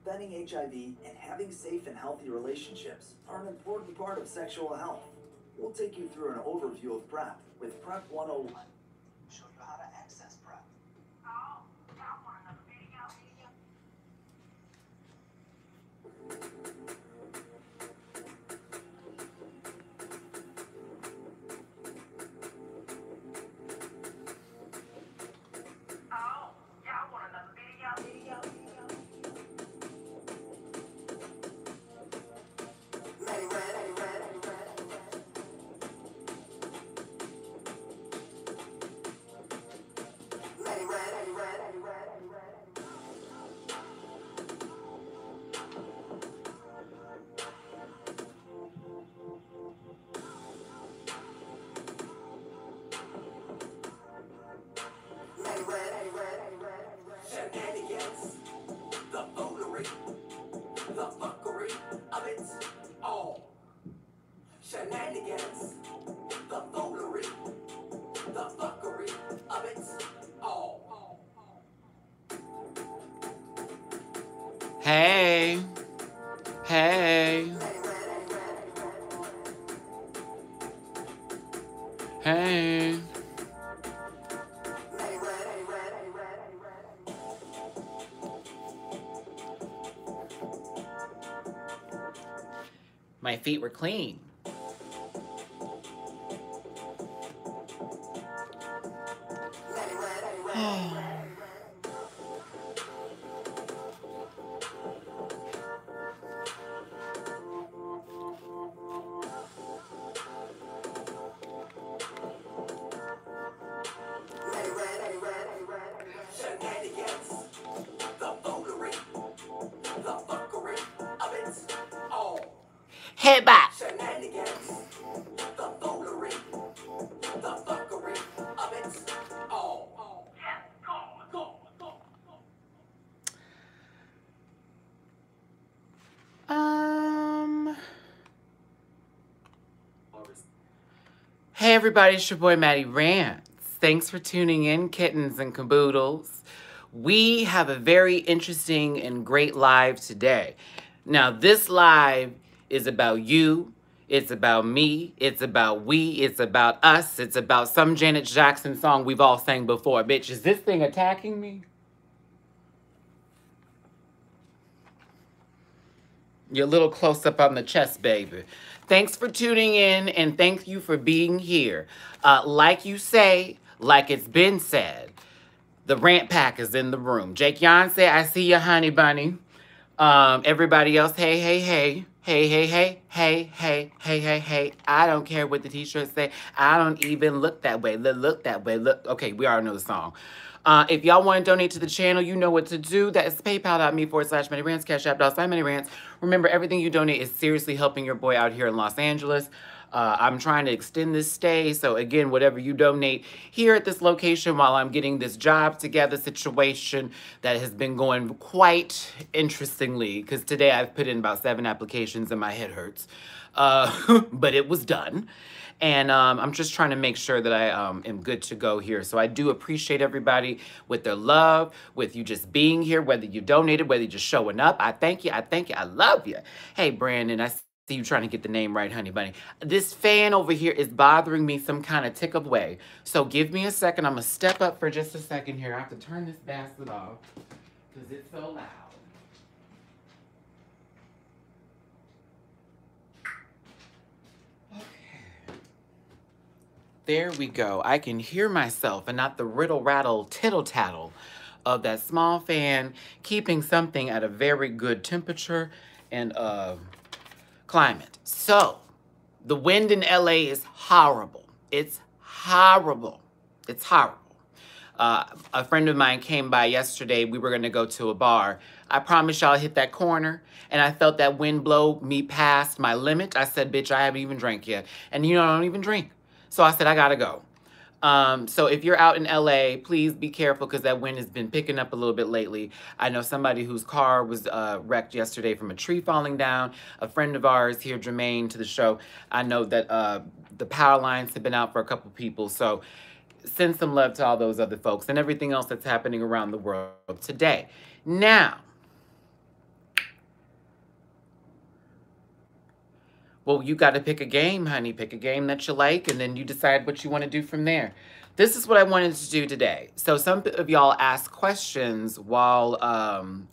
Preventing HIV and having safe and healthy relationships are an important part of sexual health. We'll take you through an overview of PrEP with PrEP 101. Show you how to access PrEP. Oh, I want another video. Oh, yeah, I want another video. Shenanigans, the foolery, the fuckery of it all. Shenanigans, the foolery, the fuckery of it all. Hey, hey, hey. My feet were clean. Shenanigans, the foolery, the fuckery of it all. Head back. Shenanigans, the foolery, the fuckery of it all. Yes, go. Hey everybody, it's your boy Matty Rants. Thanks for tuning in, kittens and caboodles. We have a very interesting and great live today. Now, this live is about you, it's about me, it's about we, it's about us, it's about some Janet Jackson song we've all sang before. Bitch, is this thing attacking me? You're a little close up on the chest, baby. Thanks for tuning in, and thank you for being here. Like you say, like it's been said, the Rant Pack is in the room. Jake Yonce, I see you, honey bunny. Everybody else, hey, hey, hey. Hey, hey, hey, hey, hey, hey, hey, hey. I don't care what the t-shirts say. I don't even look that way. Look that way. Look. Okay, we already know the song. If y'all want to donate to the channel, you know what to do. That is paypal.me/Matty Rants, Cash App, $Matty Rants. Remember, everything you donate is seriously helping your boy out here in Los Angeles. I'm trying to extend this stay. So again, whatever you donate here at this location while I'm getting this job together situation that has been going quite interestingly, because today I've put in about 7 applications and my head hurts. But it was done. And I'm just trying to make sure that I am good to go here. So I do appreciate everybody with their love, with you just being here, whether you donated, whether you're just showing up. I thank you. I thank you. I love you. Hey, Brandon, I see you trying to get the name right, honey bunny. This fan over here is bothering me some kind of tick-up way. So give me a second. I'm going to step up for just a second here. I have to turn this bastard off because it's so loud. There we go. I can hear myself and not the riddle-rattle, tittle-tattle of that small fan keeping something at a very good temperature and climate. So, the wind in LA is horrible. It's horrible. It's horrible. A friend of mine came by yesterday. We were going to go to a bar. I promise y'all I hit that corner, and I felt that wind blow me past my limit. I said, bitch, I haven't even drank yet. And you know, I don't even drink. So I said, I gotta go. So if you're out in LA, please be careful because that wind has been picking up a little bit lately. I know somebody whose car was wrecked yesterday from a tree falling down. A friend of ours here, Jermaine, to the show, I know that the power lines have been out for a couple people. So send some love to all those other folks and everything else that's happening around the world today. Now, Well, you got to pick a game, honey. Pick a game that you like, and then you decide what you want to do from there. This is what I wanted to do today. So some of y'all asked questions while on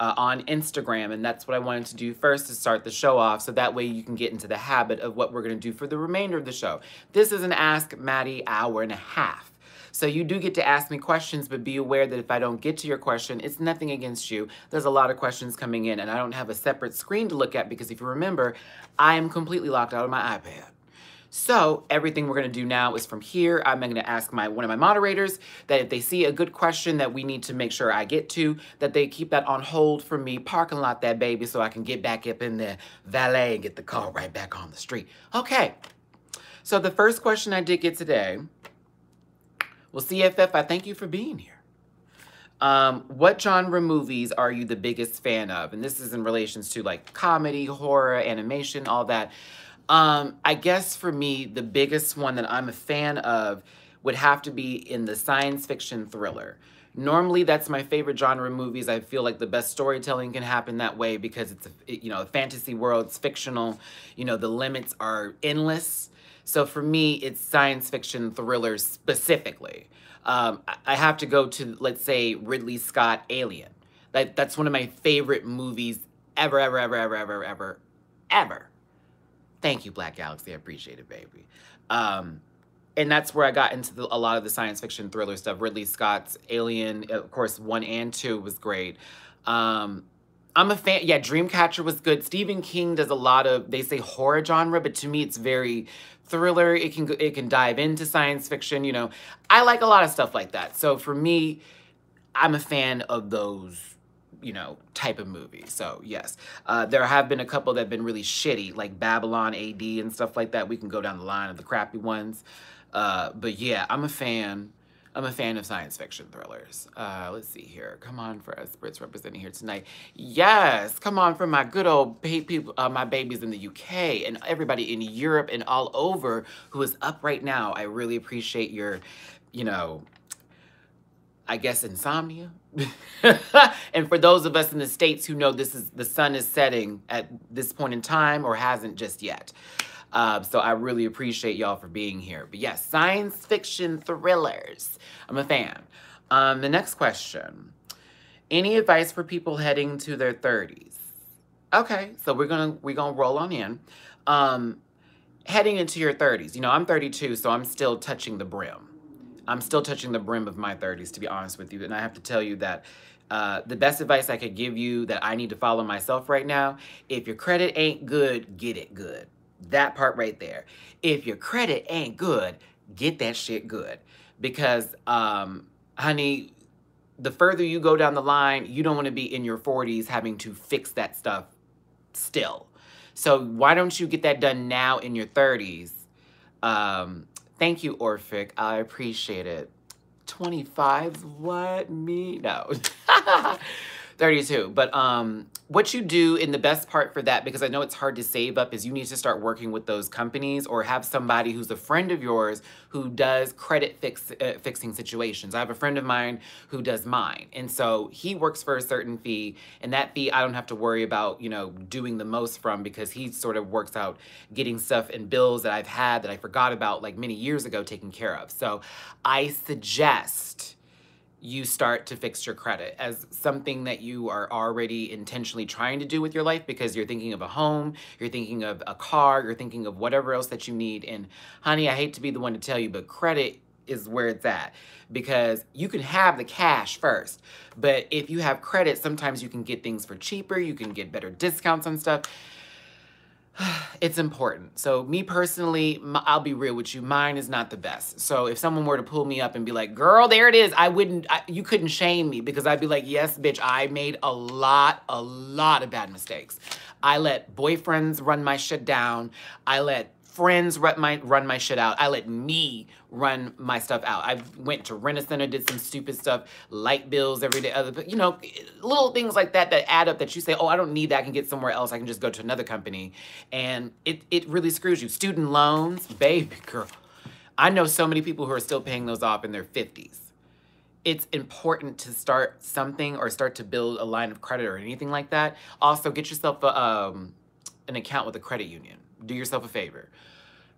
Instagram, and that's what I wanted to do first to start the show off, so that way you can get into the habit of what we're going to do for the remainder of the show. This is an Ask Matty hour and a half. So you do get to ask me questions, but be aware that if I don't get to your question, it's nothing against you. There's a lot of questions coming in, and I don't have a separate screen to look at because if you remember, I am completely locked out of my iPad. So everything we're going to do now is from here. I'm going to ask one of my moderators that if they see a good question that we need to make sure I get to, that they keep that on hold for me, parking lot that baby, so I can get back up in the valet and get the car right back on the street. Okay. So the first question I did get today, well, CFF, I thank you for being here. What genre movies are you the biggest fan of? And this is in relations to like comedy, horror, animation, all that. I guess for me, the biggest one that I'm a fan of would have to be in the science fiction thriller. Normally, that's my favorite genre of movies. I feel like the best storytelling can happen that way because it's a fantasy world, it's fictional. The limits are endless. So for me, it's science fiction thrillers specifically. I have to go to, let's say, Ridley Scott Alien. That's one of my favorite movies ever, ever, ever, ever, ever, ever, ever. Thank you, Black Galaxy. I appreciate it, baby. And that's where I got into a lot of the science fiction thriller stuff. Ridley Scott's Alien, of course, 1 and 2 was great. I'm a fan. Yeah, Dreamcatcher was good. Stephen King does a lot of, they say horror genre, but to me it's very thriller. It can dive into science fiction. I like a lot of stuff like that. So for me, I'm a fan of those type of movies. So yes, there have been a couple that have been really shitty, like Babylon AD and stuff like that. We can go down the line of the crappy ones. But yeah, I'm a fan of science fiction thrillers. Let's see here. Come on for us Brits representing here tonight. Yes, come on for my good old people, my babies in the UK and everybody in Europe and all over who is up right now. I really appreciate your, I guess, insomnia. And for those of us in the States who know the sun is setting at this point in time or hasn't just yet. So I really appreciate y'all for being here. But yes, science fiction thrillers. I'm a fan. The next question. Any advice for people heading to their 30s? Okay, so we're gonna roll on in. Heading into your 30s. I'm 32, so I'm still touching the brim. I'm still touching the brim of my 30s, to be honest with you. And I have to tell you that the best advice I could give you that I need to follow myself right now, if your credit ain't good, get it good. That part right there. If your credit ain't good, get that shit good. Because, honey, the further you go down the line, you don't want to be in your 40s having to fix that stuff still. So why don't you get that done now in your 30s? Thank you, Orphic. I appreciate it. 25's what? Me? No. 32. But what you do, in the best part for that, because I know it's hard to save up, is you need to start working with those companies or have somebody who's a friend of yours who does credit fixing situations. I have a friend of mine who does mine. And so he works for a certain fee, and that fee I don't have to worry about, doing the most from, because he sort of works out getting stuff and bills that I've had that I forgot about like many years ago taken care of. So I suggest you start to fix your credit as something that you are already intentionally trying to do with your life, because you're thinking of a home, you're thinking of a car, you're thinking of whatever else that you need. And honey, I hate to be the one to tell you, but credit is where it's at, because you can have the cash first, but if you have credit, sometimes you can get things for cheaper, you can get better discounts on stuff. It's important. So me personally, I'll be real with you, mine is not the best. So if someone were to pull me up and be like, girl, there it is, you couldn't shame me, because I'd be like, yes, bitch, I made a lot of bad mistakes. I let boyfriends run my shit down. I let friends run my shit out. I let me run my stuff out. I went to Rent-A-Center, did some stupid stuff, light bills every day, little things like that add up, that you say, oh, I don't need that, I can get somewhere else, I can just go to another company. And it really screws you. Student loans, baby girl. I know so many people who are still paying those off in their 50s. It's important to start something or start to build a line of credit or anything like that. Also, get yourself an account with a credit union. Do yourself a favor.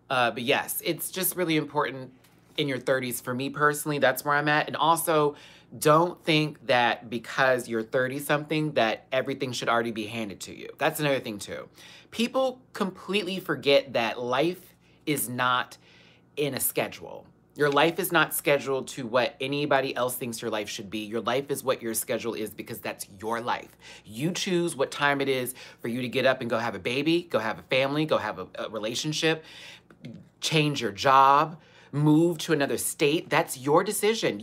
But yes, it's just really important in your 30s. For me personally, that's where I'm at. And also, don't think that because you're 30-something that everything should already be handed to you. That's another thing too. People completely forget that life is not in a schedule. Your life is not scheduled to what anybody else thinks your life should be. Your life is what your schedule is because that's your life. You choose what time it is for you to get up and go have a baby, go have a family, go have a relationship, change your job, move to another state. That's your decision.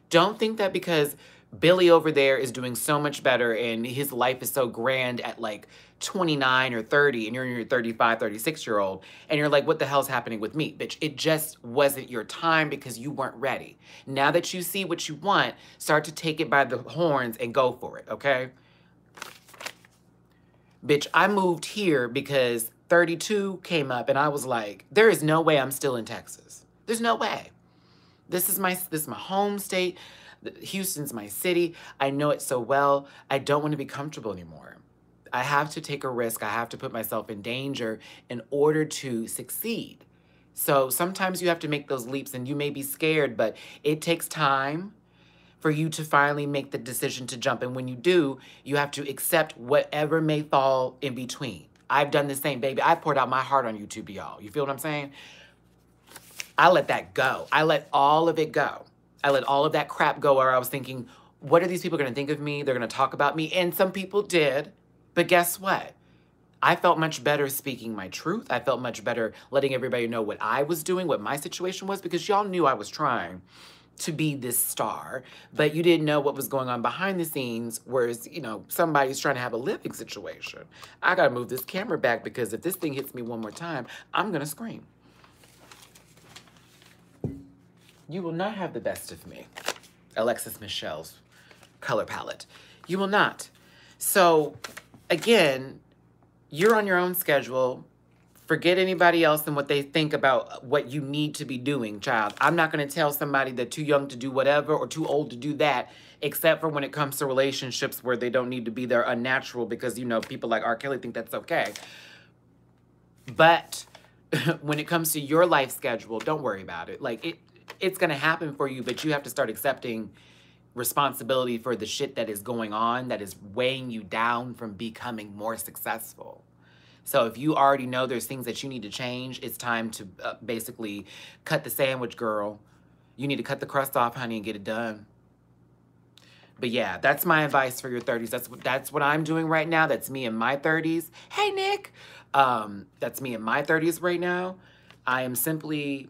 Don't think that because Billy over there is doing so much better and his life is so grand at like 29 or 30 and you're in your 35, 36-year-old and you're like, what the hell's happening with me? Bitch, it just wasn't your time because you weren't ready. Now that you see what you want, start to take it by the horns and go for it, okay? Bitch, I moved here because 32 came up and I was like, there is no way I'm still in Texas. There's no way. This is my home state. Houston's my city. I know it so well. I don't want to be comfortable anymore. I have to take a risk. I have to put myself in danger in order to succeed. So sometimes you have to make those leaps and you may be scared, but it takes time for you to finally make the decision to jump. And when you do, you have to accept whatever may fall in between. I've done the same, baby. I poured out my heart on YouTube, y'all. You feel what I'm saying? I let that go. I let all of it go. I let all of that crap go where I was thinking, what are these people going to think of me? They're going to talk about me. And some people did. But guess what? I felt much better speaking my truth. I felt much better letting everybody know what I was doing, what my situation was, because y'all knew I was trying to be this star, but you didn't know what was going on behind the scenes, whereas, you know, somebody's trying to have a living situation. I got to move this camera back because if this thing hits me one more time, I'm going to scream. You will not have the best of me. Alexis Michelle's color palette. You will not. So, again, you're on your own schedule. Forget anybody else and what they think about what you need to be doing, child. I'm not going to tell somebody they're too young to do whatever or too old to do that, except for when it comes to relationships where they don't need to be there unnatural because, you know, people like R. Kelly think that's okay. But when it comes to your life schedule, don't worry about it. Like, it's going to happen for you, but you have to start accepting responsibility for the shit that is going on, that is weighing you down from becoming more successful. So if you already know there's things that you need to change, it's time to basically cut the sandwich, girl. You need to cut the crust off, honey, and get it done. But yeah, that's my advice for your 30s. That's what I'm doing right now. That's me in my 30s. Hey, Nick. That's me in my 30s right now. I am simply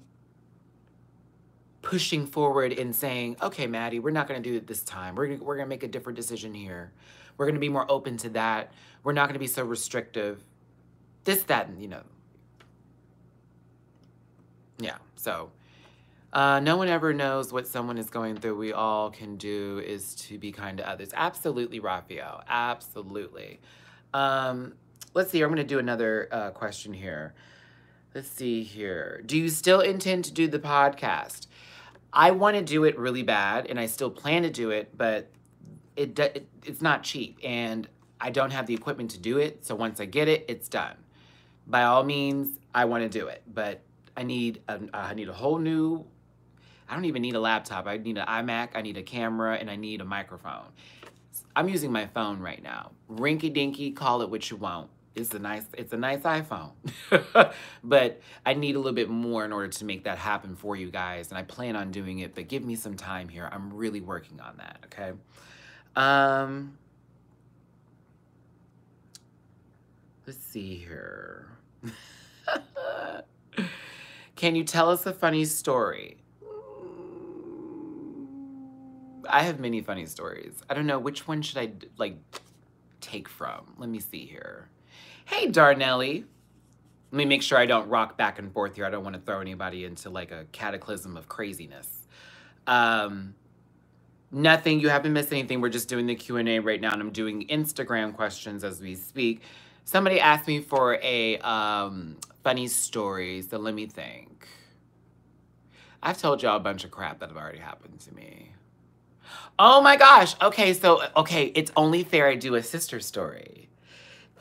pushing forward and saying, okay, Maddie, we're not going to do it this time. We're going to make a different decision here. We're going to be more open to that. We're not going to be so restrictive. This, that, and, you know. Yeah, so no one ever knows what someone is going through. We all can do is to be kind to others. Absolutely, Raphael. Absolutely. Let's see. I'm going to do another question here. Let's see here. Do you still intend to do the podcast? I want to do it really bad, and I still plan to do it, but it's not cheap, and I don't have the equipment to do it, so once I get it, it's done. By all means, I want to do it, but I need a whole new, I don't even need a laptop. I need an iMac, I need a camera, and I need a microphone. I'm using my phone right now. Rinky-dinky, call it what you want. It's a nice iPhone. But I need a little bit more in order to make that happen for you guys. And I plan on doing it, but give me some time here. I'm really working on that, okay? Let's see here. Can you tell us a funny story? I have many funny stories. I don't know, which one should I, like, take from? Let me see here. Hey, Darnelli. Let me make sure I don't rock back and forth here. I don't want to throw anybody into, like, a cataclysm of craziness. Nothing. You haven't missed anything. We're just doing the Q&A right now, and I'm doing Instagram questions as we speak. Somebody asked me for a funny story, so let me think. I've told y'all a bunch of crap that have already happened to me. Oh my gosh. Okay, so, okay, it's only fair I do a sister story.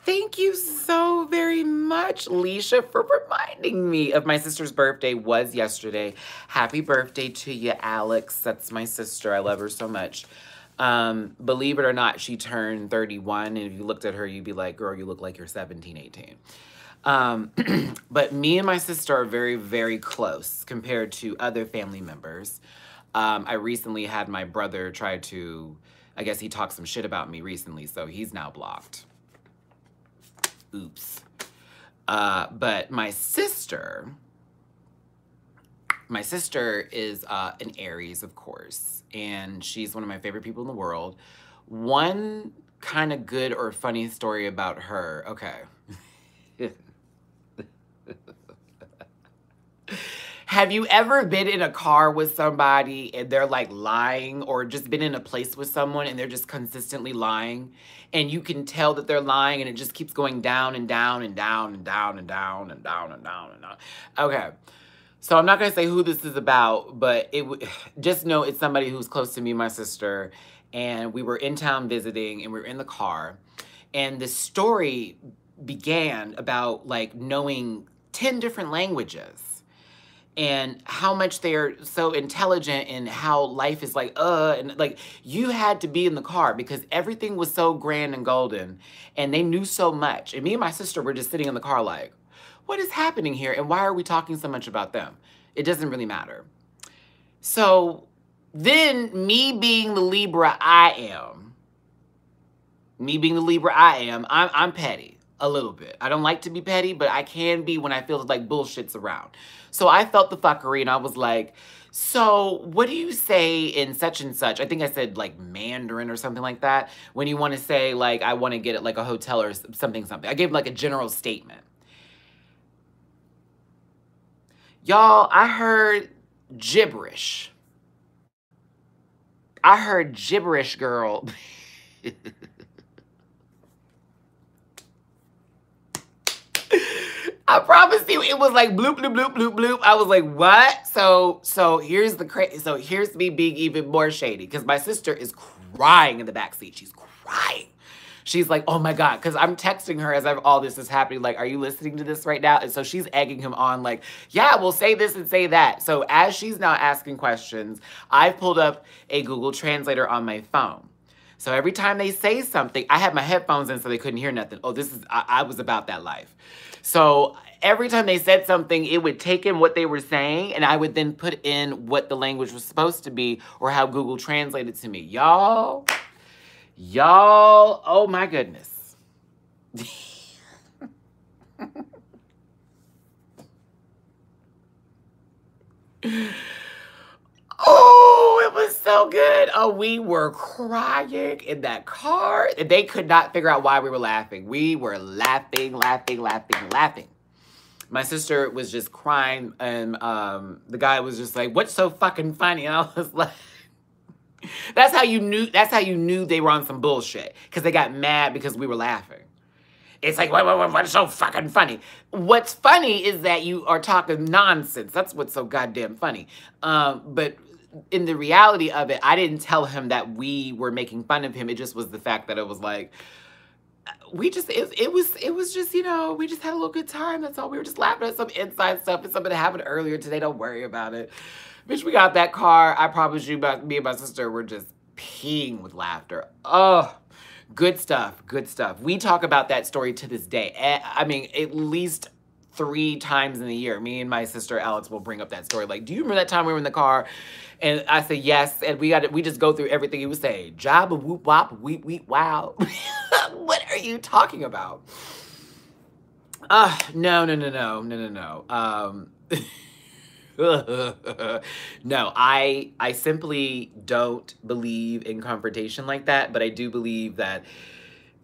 Thank you so very much, Leisha, for reminding me of my sister's birthday was yesterday. Happy birthday to you, Alex. That's my sister. I love her so much. Believe it or not, she turned 31, and if you looked at her, you'd be like, girl, you look like you're 17, 18. But me and my sister are very, very close compared to other family members. I recently had my brother try to, I guess he talked some shit about me recently, so he's now blocked. Oops. But my sister is an Aries, of course, and she's one of my favorite people in the world. One kind of good or funny story about her. Okay. Have you ever been in a car with somebody and they're like lying, or just been in a place with someone and they're just consistently lying, and you can tell that they're lying and it just keeps going down and down and down and down and down and down and down and down? Okay. So I'm not going to say who this is about, but just know it's somebody who's close to me, my sister, and we were in town visiting and we were in the car, and the story began about like knowing 10 different languages and how much they're so intelligent and how life is like, and like you had to be in the car because everything was so grand and golden and they knew so much. And me and my sister were just sitting in the car like, what is happening here? And why are we talking so much about them? It doesn't really matter. So then me being the Libra I am, I'm petty. A little bit. I don't like to be petty, but I can be when I feel like bullshit's around. So I felt the fuckery and I was like, so what do you say in such and such? I think I said like Mandarin or something like that. When you want to say like, I want to get at like a hotel or something. I gave like a general statement. Y'all, I heard gibberish. I heard gibberish, girl. I promise you, it was like bloop, bloop, bloop, bloop, bloop. I was like, what? So here's me being even more shady because my sister is crying in the backseat. She's crying. She's like, oh my God, because I'm texting her as all this is happening. Like, are you listening to this right now? And so she's egging him on like, yeah, we'll say this and say that. So as she's now asking questions, I've pulled up a Google Translator on my phone. So every time they say something, I had my headphones in so they couldn't hear nothing. Oh, I was about that life. So every time they said something, it would take in what they were saying, and I would then put in what the language was supposed to be or how Google translated to me. Y'all, oh my goodness. Oh, it was so good. Oh, we were crying in that car. They could not figure out why we were laughing. We were laughing, laughing, laughing, laughing. My sister was just crying, and the guy was just like, what's so fucking funny? And I was like, that's how you knew they were on some bullshit, because they got mad because we were laughing. It's like, what's so fucking funny? What's funny is that you are talking nonsense. That's what's so goddamn funny. But in the reality of it, I didn't tell him that we were making fun of him. It just was the fact that it was like, it was just, you know, we just had a little good time. That's all. We were just laughing at some inside stuff and something that happened earlier today. Don't worry about it. Bitch, we got that car. I promise you, me and my sister were just peeing with laughter. Oh, good stuff. Good stuff. We talk about that story to this day. I mean, at least 3 times in the year, me and my sister Alex will bring up that story. Like, do you remember that time we were in the car? And I say yes, and we just go through everything he was saying. Jabba whoop wop, weep weep wow. What are you talking about? No. No, I simply don't believe in confrontation like that, but I do believe that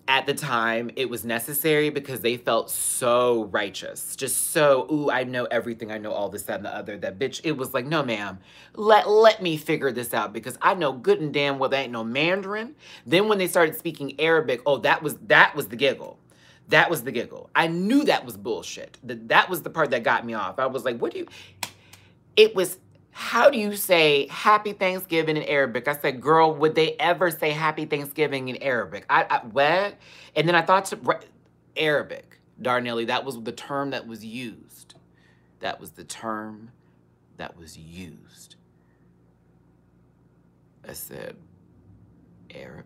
at the time it was necessary because they felt so righteous. Just so, ooh, I know everything. I know all this, that, and the other. That bitch, it was like, no, ma'am, let me figure this out because I know good and damn well there ain't no Mandarin. Then when they started speaking Arabic, oh, that was the giggle. That was the giggle. I knew that was bullshit. That was the part that got me off. I was like, it was, how do you say Happy Thanksgiving in Arabic? I said, girl, would they ever say Happy Thanksgiving in Arabic? What? And then I thought, Arabic. Darnelly, that was the term that was used. That was the term that was used. I said, Arabic?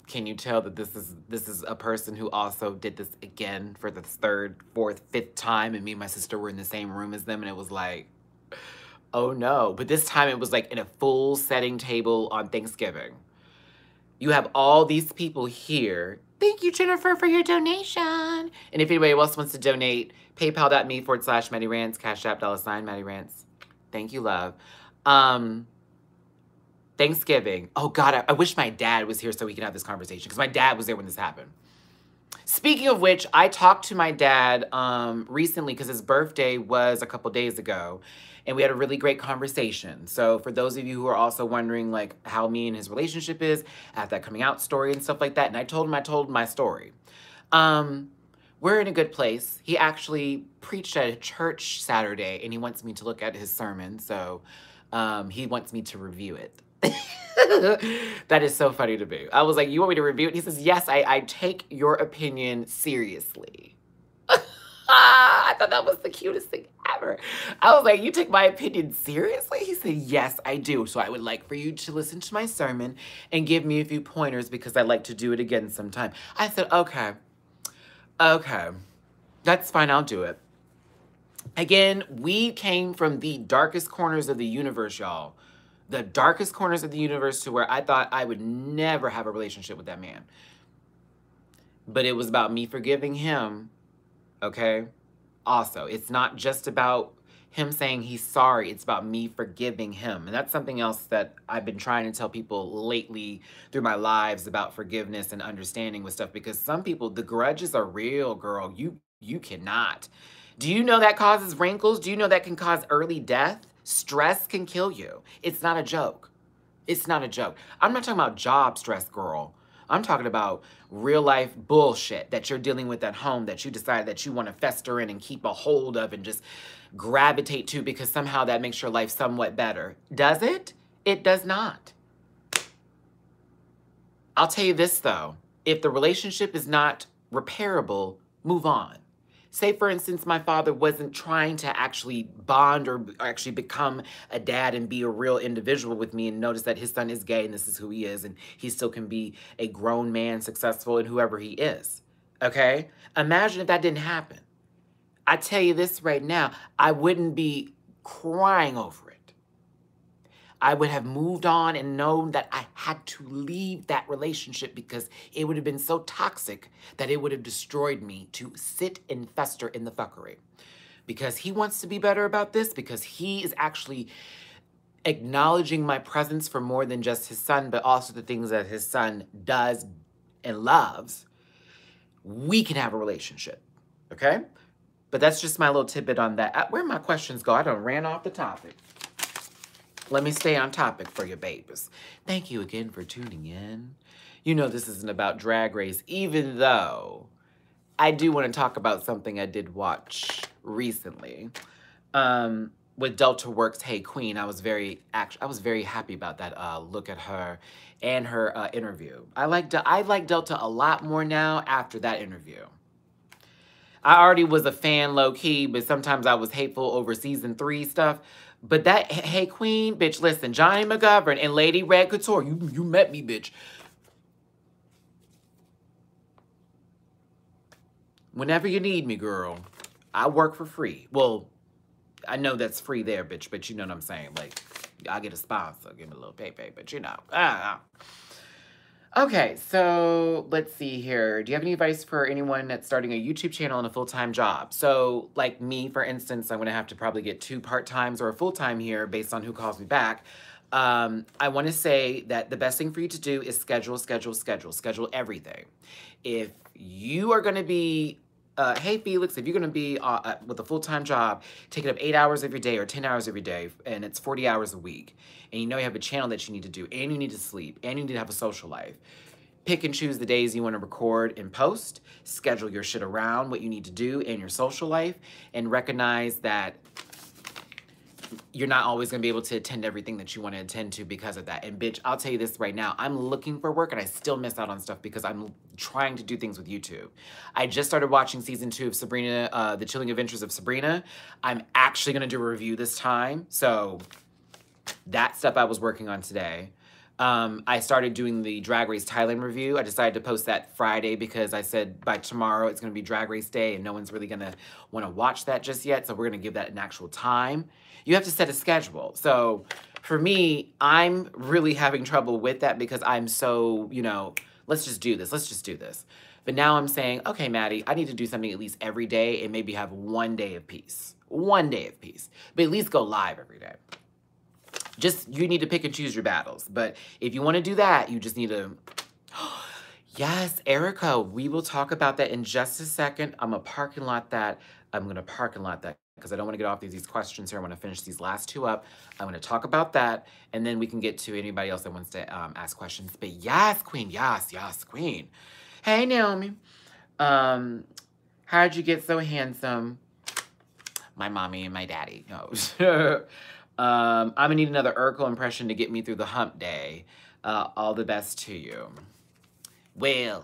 Can you tell that this is a person who also did this again for the third, fourth, fifth time, and me and my sister were in the same room as them, and it was like, oh no. But this time it was like in a full setting table on Thanksgiving. You have all these people here. Thank you, Jennifer, for your donation. And if anybody else wants to donate, paypal.me/Matty Rants, Cash App $ Matty Rants. Thank you, love. Thanksgiving. Oh, God, I wish my dad was here so we could have this conversation, because my dad was there when this happened. Speaking of which, I talked to my dad recently because his birthday was a couple days ago, and we had a really great conversation. So for those of you who are also wondering, like, how me and his relationship is, I have that coming out story and stuff like that, and I told my story. We're in a good place. He actually preached at a church Saturday, and he wants me to look at his sermon, so he wants me to review it. That is so funny to me. I was like, you want me to review it? He says, yes, I take your opinion seriously. I thought that was the cutest thing ever. I was like, you take my opinion seriously? He said, yes, I do. So I would like for you to listen to my sermon and give me a few pointers because I'd like to do it again sometime. I said, okay, that's fine, I'll do it. Again, we came from the darkest corners of the universe, y'all. The darkest corners of the universe, to where I thought I would never have a relationship with that man. But it was about me forgiving him, okay? Also, it's not just about him saying he's sorry. It's about me forgiving him. And that's something else that I've been trying to tell people lately through my lives about forgiveness and understanding with stuff. Because some people, the grudges are real, girl. You cannot. Do you know that causes wrinkles? Do you know that can cause early death? Stress can kill you. It's not a joke. It's not a joke. I'm not talking about job stress, girl. I'm talking about real life bullshit that you're dealing with at home that you decide that you want to fester in and keep a hold of and just gravitate to because somehow that makes your life somewhat better. Does it? It does not. I'll tell you this though. If the relationship is not repairable, move on. Say, for instance, my father wasn't trying to actually bond or actually become a dad and be a real individual with me and notice that his son is gay and this is who he is and he still can be a grown man, successful in whoever he is, okay? Imagine if that didn't happen. I tell you this right now, I wouldn't be crying over it. I would have moved on and known that I had to leave that relationship because it would have been so toxic that it would have destroyed me to sit and fester in the fuckery. Because he wants to be better about this, because he is actually acknowledging my presence for more than just his son, but also the things that his son does and loves, we can have a relationship, okay? But that's just my little tidbit on that. Where my questions go? I done ran off the topic. Let me stay on topic for you babies. Thank you again for tuning in. You know this isn't about Drag Race, even though I do want to talk about something I did watch recently. With Delta Works' Hey Queen, I was very happy about that look at her and her interview. I like Delta a lot more now after that interview. I already was a fan low-key, but sometimes I was hateful over season 3 stuff. But that, Hey Queen, bitch, listen, Johnny McGovern and Lady Red Couture, you met me, bitch. Whenever you need me, girl, I work for free. Well, I know that's free there, bitch, but you know what I'm saying. Like, I get a sponsor, give me a little pay, but you know. Okay, so let's see here. Do you have any advice for anyone that's starting a YouTube channel and a full-time job? So, like me, for instance, I'm going to have to probably get 2 part-times or a full-time here based on who calls me back. I want to say that the best thing for you to do is schedule everything. If you are going to be, hey, Felix, if you're going to be with a full-time job, taking up 8 hours of your day or 10 hours of your day, and it's 40 hours a week, and you know you have a channel that you need to do, and you need to sleep, and you need to have a social life, pick and choose the days you want to record and post, schedule your shit around what you need to do in your social life, and recognize that you're not always going to be able to attend everything that you want to attend to because of that. And bitch, I'll tell you this right now. I'm looking for work and I still miss out on stuff because I'm trying to do things with YouTube. I just started watching season 2 of Sabrina, The Chilling Adventures of Sabrina. I'm actually going to do a review this time. So that stuff I was working on today. I started doing the Drag Race Thailand review. I decided to post that Friday because I said by tomorrow it's going to be Drag Race Day and no one's really going to want to watch that just yet. So we're going to give that an actual time. You have to set a schedule. So for me, I'm really having trouble with that because I'm so, you know, let's just do this. Let's just do this. But now I'm saying, okay, Maddie, I need to do something at least every day and maybe have one day of peace. One day of peace. But at least go live every day. Just, you need to pick and choose your battles. But if you want to do that, you just need to... Yes, Erica, we will talk about that in just a second. I'm going to parking lot that because I don't want to get off these questions here. I want to finish these last 2 up. I'm going to talk about that, and then we can get to anybody else that wants to ask questions. But yes, Queen, yes, Queen. Hey, Naomi. How'd you get so handsome? My mommy and my daddy. No. I'm gonna need another Urkel impression to get me through the hump day. All the best to you. Well,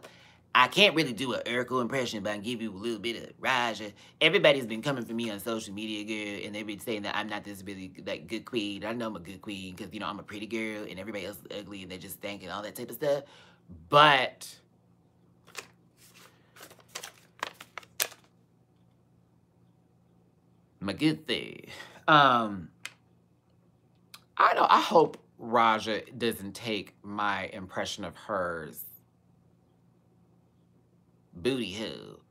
I can't really do an Urkel impression, but I can give you a little bit of Raja. Everybody's been coming for me on social media, girl, and they've been saying that I'm not this really like good queen. I know I'm a good queen because, you know, I'm a pretty girl and everybody else is ugly and they just think and all that type of stuff. But my good thing. I hope Raja doesn't take my impression of hers booty hole.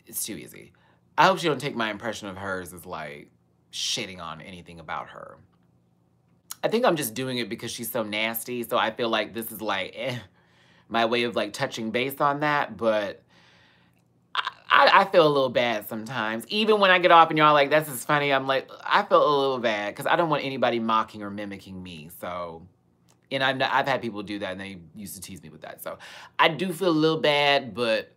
It's too easy. I hope she don't take my impression of hers as like shitting on anything about her. I think I'm just doing it because she's so nasty, so I feel like this is like my way of like touching base on that, but I feel a little bad sometimes. Even when I get off and y'all like, this is funny, I'm like, I feel a little bad because I don't want anybody mocking or mimicking me. So, and I've had people do that and they used to tease me with that. So I do feel a little bad, but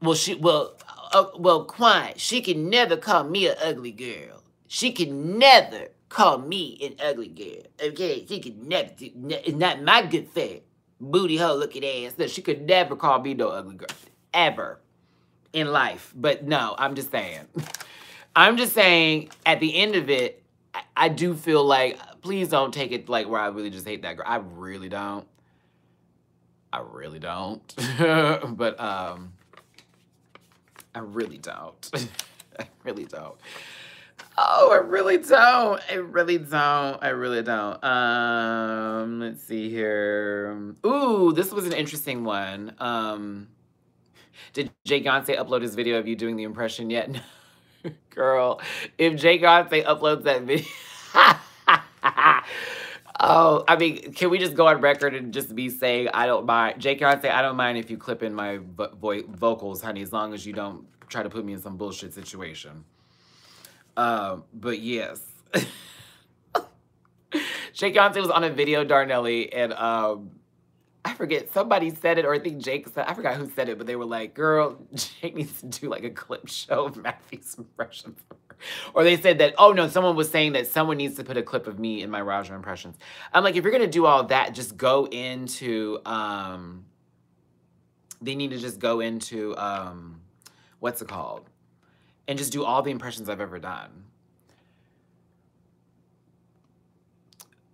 Quan, she can never call me an ugly girl. She can never call me an ugly girl. Okay, she can never. It's not my good fat booty hole looking ass. No, she could never call me no ugly girl ever in life. But no, I'm just saying. I'm just saying. At the end of it, I do feel like, please don't take it like where I really just hate that girl. I really don't. I really don't. But I really don't. I really don't. Oh, I really don't. I really don't. I really don't. Let's see here. Ooh, this was an interesting one. Did Jay Gonce upload his video of you doing the impression yet? No. Girl, if Jay Gonce uploads that video... Oh, I mean, can we just go on record and just be saying, I don't mind. Jay Gonce, I don't mind if you clip in my vocals, honey, as long as you don't try to put me in some bullshit situation. But yes. Jay Gonce was on a video, Darnelli, and I forget, somebody said it, or I think Jake said, I forgot who said it, but they were like, girl, Jake needs to do like a clip show of Matthew's impressions. Or they said that, oh no, someone was saying that someone needs to put a clip of me in my Raja impressions. I'm like, if you're gonna do all that, just go into, they need to just go into, what's it called? And just do all the impressions I've ever done.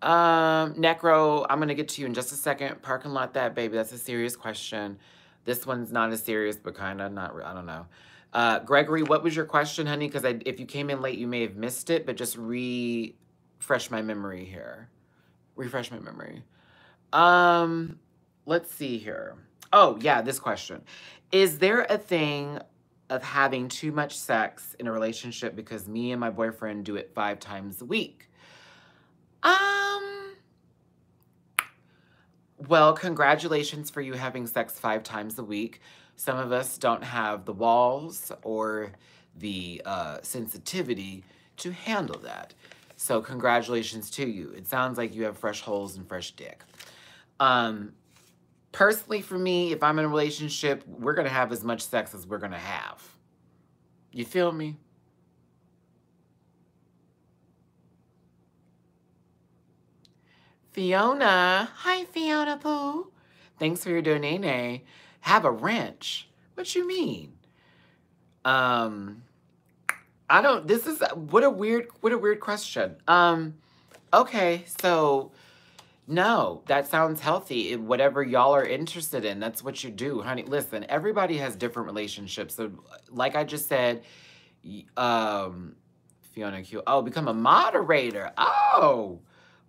Necro, I'm gonna get to you in just a second. Parking lot that, baby, that's a serious question. This one's not as serious, but kind of not, I don't know. Gregory, what was your question, honey? Because if you came in late, you may have missed it, but just refresh my memory here. Refresh my memory. Let's see here. Oh, yeah, this question. Is there a thing of having too much sex in a relationship because me and my boyfriend do it 5 times a week? Well, congratulations for you having sex 5 times a week. Some of us don't have the walls or the sensitivity to handle that. So congratulations to you. It sounds like you have fresh holes and fresh dick. Personally, for me, if I'm in a relationship, we're going to have as much sex as we're going to have. You feel me? Fiona. Hi, Fiona Pooh. Thanks for your donate. Have a wrench. What you mean? I don't, this is, what a weird question. Okay, so, no, that sounds healthy. Whatever y'all are interested in, that's what you do, honey. Listen, everybody has different relationships. So, like I just said, Fiona Q. Oh, become a moderator. Oh,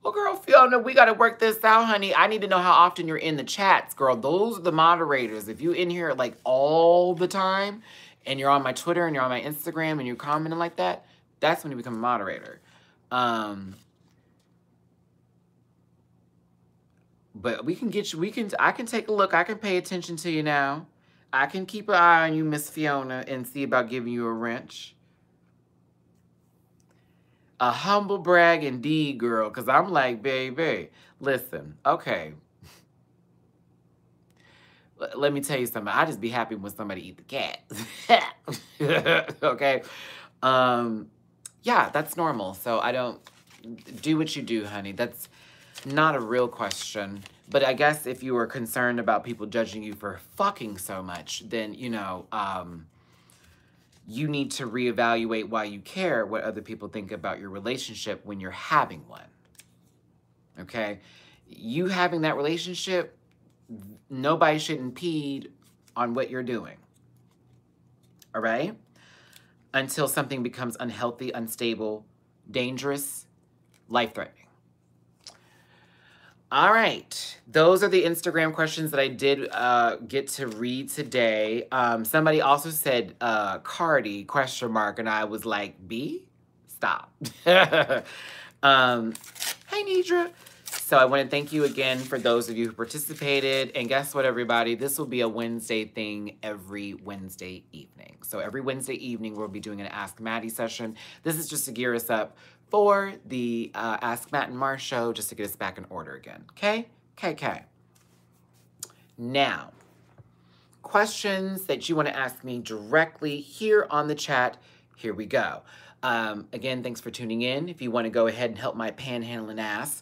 well, girl, Fiona, we got to work this out, honey. I need to know how often you're in the chats, girl. Those are the moderators. If you in here like all the time and you're on my Twitter and you're on my Instagram and you're commenting like that, that's when you become a moderator. But we can get you, I can take a look. I can pay attention to you now. I can keep an eye on you, Miss Fiona, and see about giving you a wrench. A humble brag indeed, girl, because I'm like, baby, listen, okay. Let me tell you something. I just be happy when somebody eat the cat. Okay? Yeah, that's normal. So I don't, do what you do, honey. That's not a real question. But I guess if you were concerned about people judging you for fucking so much, then, you know, you need to reevaluate why you care what other people think about your relationship when you're having one. Okay? You having that relationship, nobody should impede on what you're doing. All right? Until something becomes unhealthy, unstable, dangerous, life-threatening. All right. Those are the Instagram questions that I did get to read today. Somebody also said Cardi, ? And I was like, B? Stop. Hi, Nidra. So I want to thank you again for those of you who participated. And guess what, everybody? This will be a Wednesday thing every Wednesday evening. So every Wednesday evening, we'll be doing an Ask Matty session. This is just to gear us up for the Ask Matt and Mar show, just to get us back in order again. Okay? Okay. Now, questions that you want to ask me directly here on the chat. Here we go. Again, thanks for tuning in. If you want to go ahead and help my panhandling ass,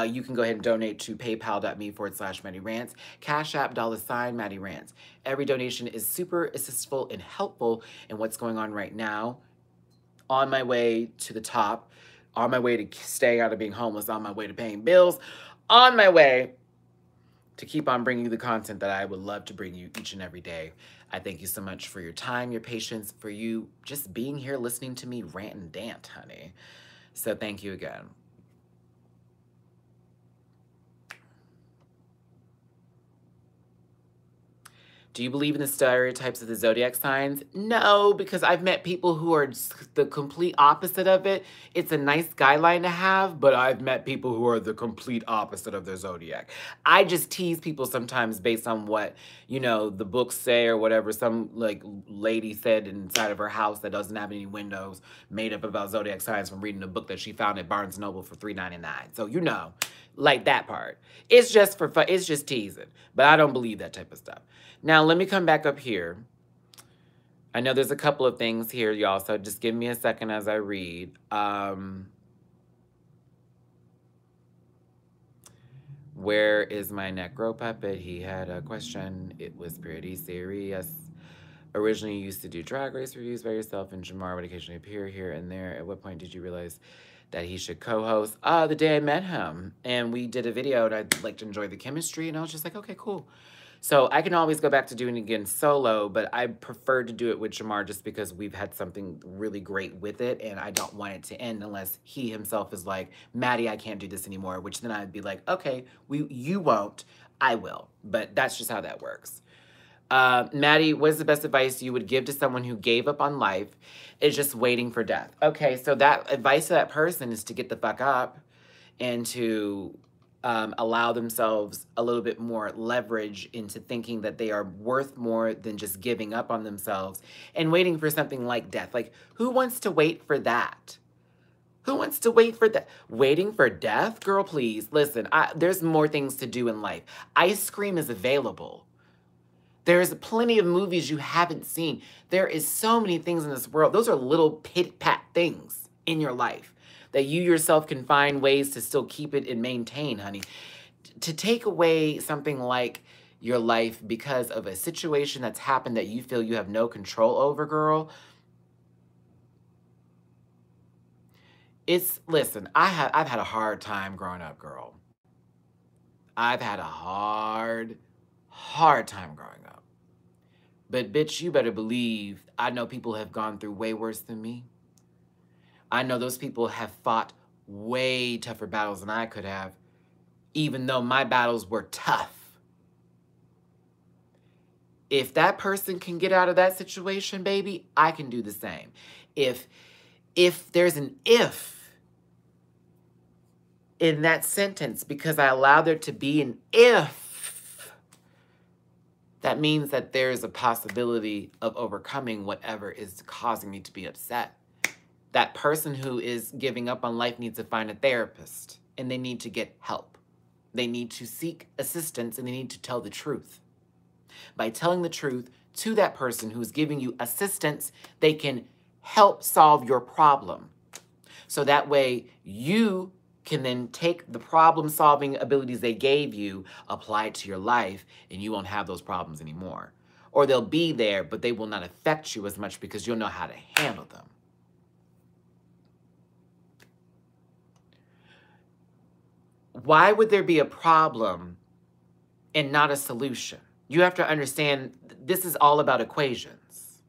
you can go ahead and donate to paypal.me/Matty Rants, Cash App $ Matty Rants. Every donation is super assistful and helpful in what's going on right now. On my way to the top, on my way to staying out of being homeless, on my way to paying bills, on my way to keep on bringing you the content that I would love to bring you each and every day. I thank you so much for your time, your patience, for you just being here listening to me rant and dance, honey. So thank you again. Do you believe in the stereotypes of the zodiac signs? No, because I've met people who are the complete opposite of it. It's a nice guideline to have, but I've met people who are the complete opposite of their zodiac. I just tease people sometimes based on what, you know, the books say or whatever some like lady said inside of her house that doesn't have any windows, made up about zodiac signs from reading a book that she found at Barnes & Noble for $3.99. So, you know, like that part. It's just for fun. It's just teasing. But I don't believe that type of stuff. Now, let me come back up here. I know there's a couple of things here, y'all, so just give me a second as I read. Where is my necro puppet? He had a question. It was pretty serious. Originally, you used to do drag race reviews by yourself, and Jamar would occasionally appear here and there. At what point did you realize that he should co-host? The day I met him. And we did a video, and I like to enjoy the chemistry, and I was just like, okay, cool. So I can always go back to doing it again solo, but I prefer to do it with Jamar just because we've had something really great with it, and I don't want it to end unless he himself is like, Matty, I can't do this anymore, which then I'd be like, okay, you won't, I will. But that's just how that works. Matty, what is the best advice you would give to someone who gave up on life, is just waiting for death? Okay, so that advice to that person is to get the fuck up and to allow themselves a little bit more leverage into thinking that they are worth more than just giving up on themselves and waiting for something like death. Like, who wants to wait for that? Who wants to wait for that? Waiting for death? Girl, please. Listen, there's more things to do in life. Ice cream is available. There's plenty of movies you haven't seen. There is so many things in this world. Those are little pit-pat things in your life. that you yourself can find ways to still keep it and maintain, honey. To take away something like your life because of a situation that's happened that you feel you have no control over, girl, listen, I've had a hard time growing up, girl. I've had a hard time growing up. But bitch, you better believe I know people have gone through way worse than me. I know those people have fought way tougher battles than I could have, even though my battles were tough. If that person can get out of that situation, baby, I can do the same. If there's an if in that sentence, because I allow there to be an if, that means that there is a possibility of overcoming whatever is causing me to be upset. That person who is giving up on life needs to find a therapist, and they need to get help. They need to seek assistance, and they need to tell the truth. By telling the truth to that person who's giving you assistance, they can help solve your problem. So that way you can then take the problem-solving abilities they gave you, apply it to your life, and you won't have those problems anymore. Or they'll be there, but they will not affect you as much because you'll know how to handle them. Why would there be a problem and not a solution? You have to understand, this is all about equations.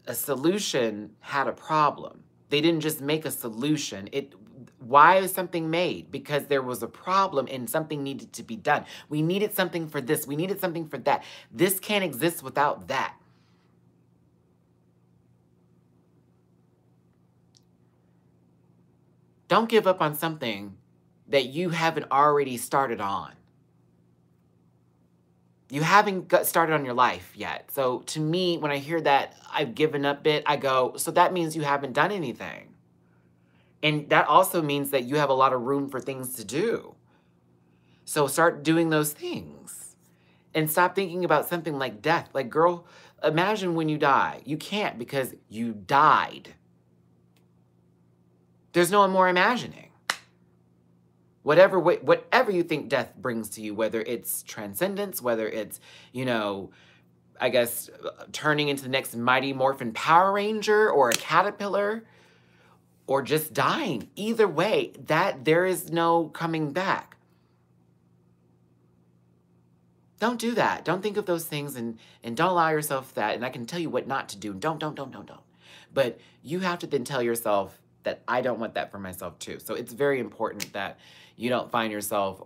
A solution had a problem. They didn't just make a solution. Why is something made? Because there was a problem and something needed to be done. We needed something for this. We needed something for that. This can't exist without that. Don't give up on something that you haven't already started on. You haven't got started on your life yet. So to me, when I hear that I've given up it, I go, so that means you haven't done anything. And that also means that you have a lot of room for things to do. So start doing those things. And stop thinking about something like death. Like, girl, imagine when you die. You can't because you died. There's no more imagining. Whatever you think death brings to you, whether it's transcendence, whether it's, I guess, turning into the next Mighty Morphin Power Ranger or a caterpillar or just dying. Either way, there is no coming back. Don't do that. Don't think of those things and don't allow yourself that. And I can tell you what not to do. Don't. But you have to then tell yourself that I don't want that for myself too. So it's very important that you don't find yourself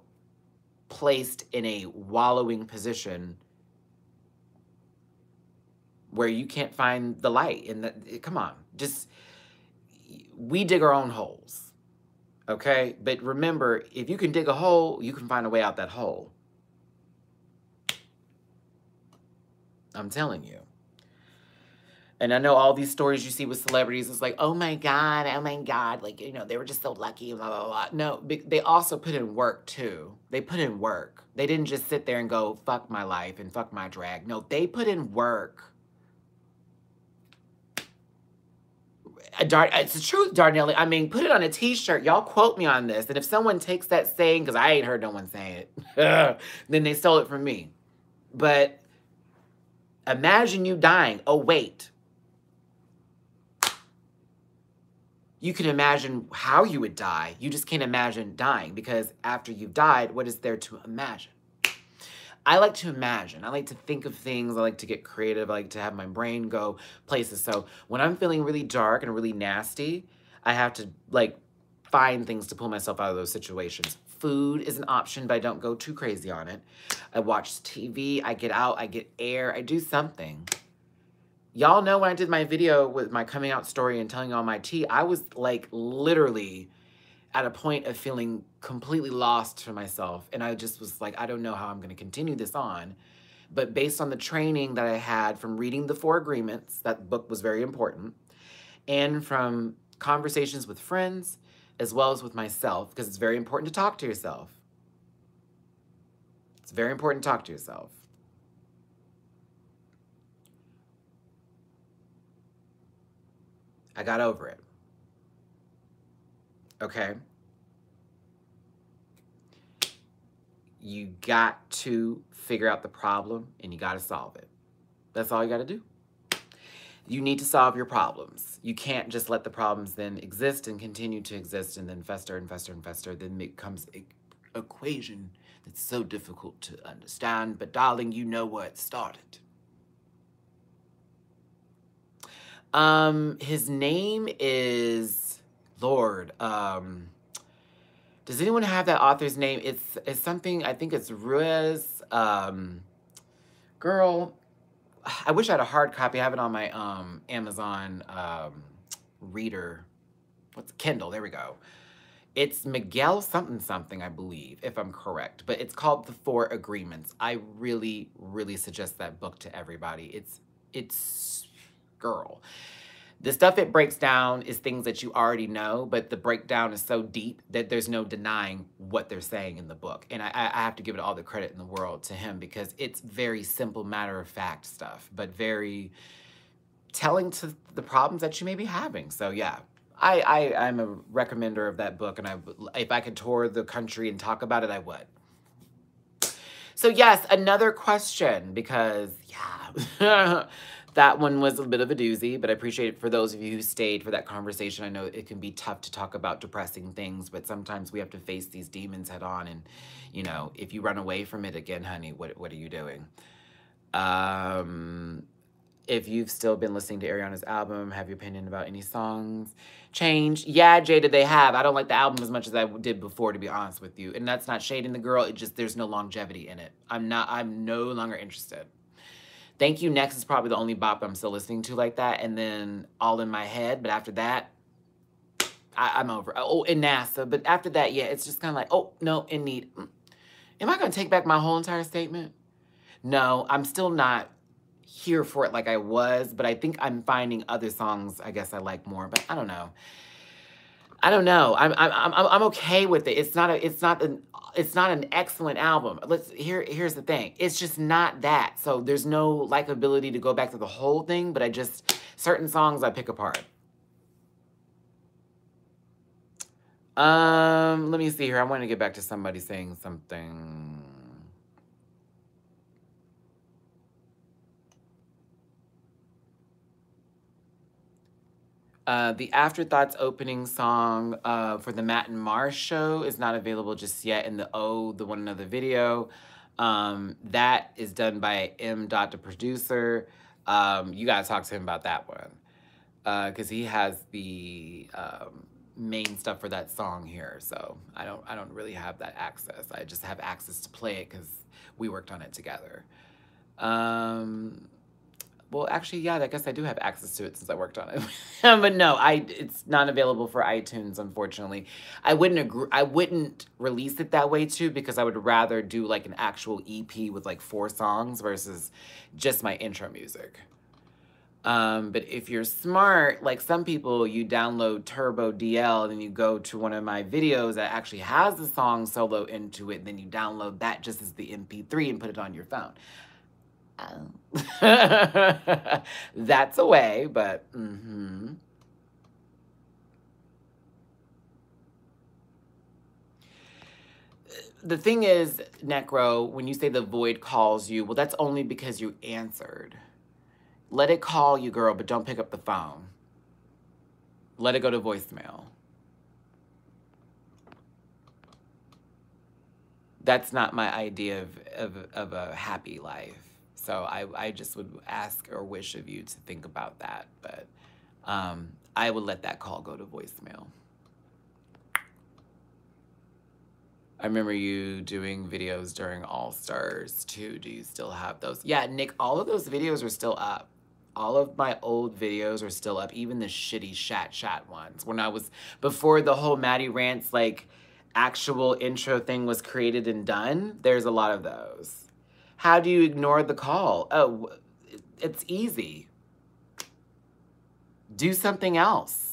placed in a wallowing position where you can't find the light. Come on, we dig our own holes, okay? But remember, if you can dig a hole, you can find a way out that hole. I'm telling you. And I know all these stories you see with celebrities, it's like, oh my God, like, they were just so lucky, blah, blah, blah. No, they also put in work too. They put in work. They didn't just sit there and go, fuck my life and fuck my drag. No, they put in work. It's the truth, Darnell. I mean, put it on a t-shirt. Y'all quote me on this. And if someone takes that saying, because I ain't heard no one say it, then they stole it from me. But imagine you dying. Oh, wait. You can imagine how you would die. You just can't imagine dying because after you've died, what is there to imagine? I like to imagine. I like to think of things. I like to get creative. I like to have my brain go places. So when I'm feeling really dark and really nasty, I have to find things to pull myself out of those situations. Food is an option, but I don't go too crazy on it. I watch TV. I get out. I get air. I do something. Y'all know when I did my video with my coming out story and telling all my tea, I was literally at a point of feeling completely lost for myself. And I just was like, I don't know how I'm going to continue this on. But based on the training that I had from reading the 4 Agreements, that book was very important, and from conversations with friends, as well as with myself, because it's very important to talk to yourself. It's very important to talk to yourself. I got over it. Okay? You got to figure out the problem and you got to solve it. That's all you got to do. You need to solve your problems. You can't just let the problems then exist and continue to exist and then fester and fester and fester. Then it becomes an equation that's so difficult to understand. But darling, you know where it started. His name is Lord. Does anyone have that author's name? It's something, I think it's Ruiz. Girl, I wish I had a hard copy. I have it on my Amazon reader. What's Kindle? There we go. It's Miguel something, I believe, if I'm correct. But it's called The Four Agreements. I really, really suggest that book to everybody. It's girl. The stuff it breaks down is things that you already know, but the breakdown is so deep that there's no denying what they're saying in the book. And I have to give it all the credit in the world to him because it's very simple, matter-of-fact stuff, but very telling to the problems that you may be having. So yeah, I'm a recommender of that book, and if I could tour the country and talk about it, I would. So yes, another question, because yeah, that one was a bit of a doozy, but I appreciate it for those of you who stayed for that conversation. I know it can be tough to talk about depressing things, but sometimes we have to face these demons head on. And, you know, if you run away from it again, honey, what are you doing? If you've still been listening to Ariana's album, have your opinion about any songs changed? Yeah, Jada, they have. I don't like the album as much as I did before, to be honest with you. And that's not shading the girl. It just, there's no longevity in it. I'm no longer interested. Thank You Next is probably the only bop I'm still listening to like that. And then All in My Head. But after that, I'm over. Oh, and NASA. But after that, yeah, it's just kind of like, oh, no, in need. Am I going to take back my whole entire statement? No, I'm still not here for it like I was. But I think I'm finding other songs I guess I like more. But I don't know. I don't know. I'm okay with it. It's not an excellent album. Here's the thing. It's just not that. So there's no likability to go back to the whole thing, but certain songs I pick apart. Let me see here. I want to get back to somebody saying something. The Afterthoughts opening song for the Matt and Mars show is not available just yet in the One Another video. That is done by M. the producer. You gotta talk to him about that one. Because he has the main stuff for that song here. So I don't really have that access. I just have access to play it because we worked on it together. Well, actually, yeah, I guess I do have access to it since I worked on it. But no, it's not available for iTunes, unfortunately. I wouldn't release it that way, too, because I would rather do, like, an actual EP with, like, 4 songs versus just my intro music. But if you're smart, like some people, you download Turbo DL, and then you go to one of my videos that actually has the song solo into it, and then you download that just as the MP3 and put it on your phone. That's a way, but The thing is, Necro, when you say the void calls you, well, that's only because you answered. Let it call you, girl, but don't pick up the phone. Let it go to voicemail. That's not my idea of a happy life. So I just would ask or wish of you to think about that. But I would let that call go to voicemail. I remember you doing videos during All Stars too. Do you still have those? Yeah, Nick, all of those videos are still up. All of my old videos are still up, even the shitty chat ones. When I was, before the whole Matty Rants, like, actual intro thing was created and done, there's a lot of those. How do you ignore the call? Oh, it's easy. Do something else.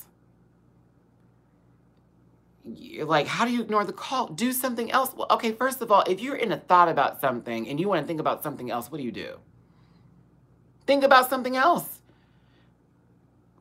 You're like, how do you ignore the call? Do something else. Well, okay, first of all, if you're in a thought about something and you want to think about something else, what do? Think about something else.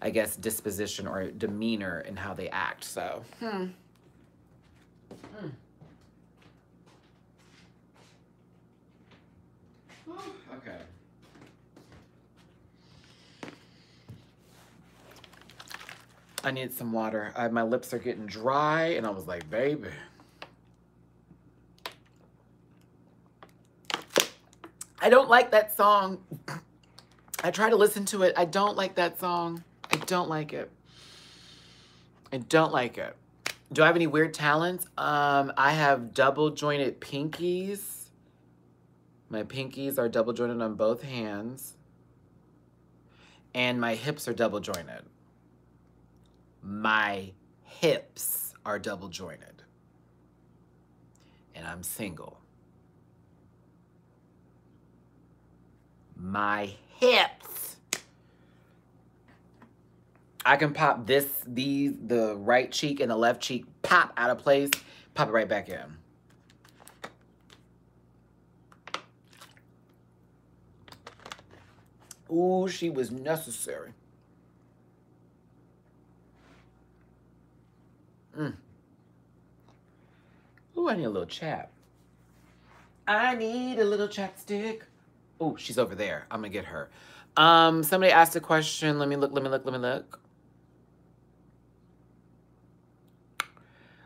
I guess, disposition or demeanor in how they act. So, Okay. I need some water. My lips are getting dry, and I was like, baby. I don't like that song. I try to listen to it. I don't like that song. I don't like it. I don't like it. Do I have any weird talents? I have double jointed pinkies. My pinkies are double jointed on both hands. And my hips are double jointed. My hips are double jointed. And I'm single. My hips. I can pop the right cheek and the left cheek, pop out of place, pop it right back in. Ooh, she was necessary. Ooh, I need a little chat. I need a little chapstick. Oh, she's over there. I'm gonna get her. Somebody asked a question. Let me look.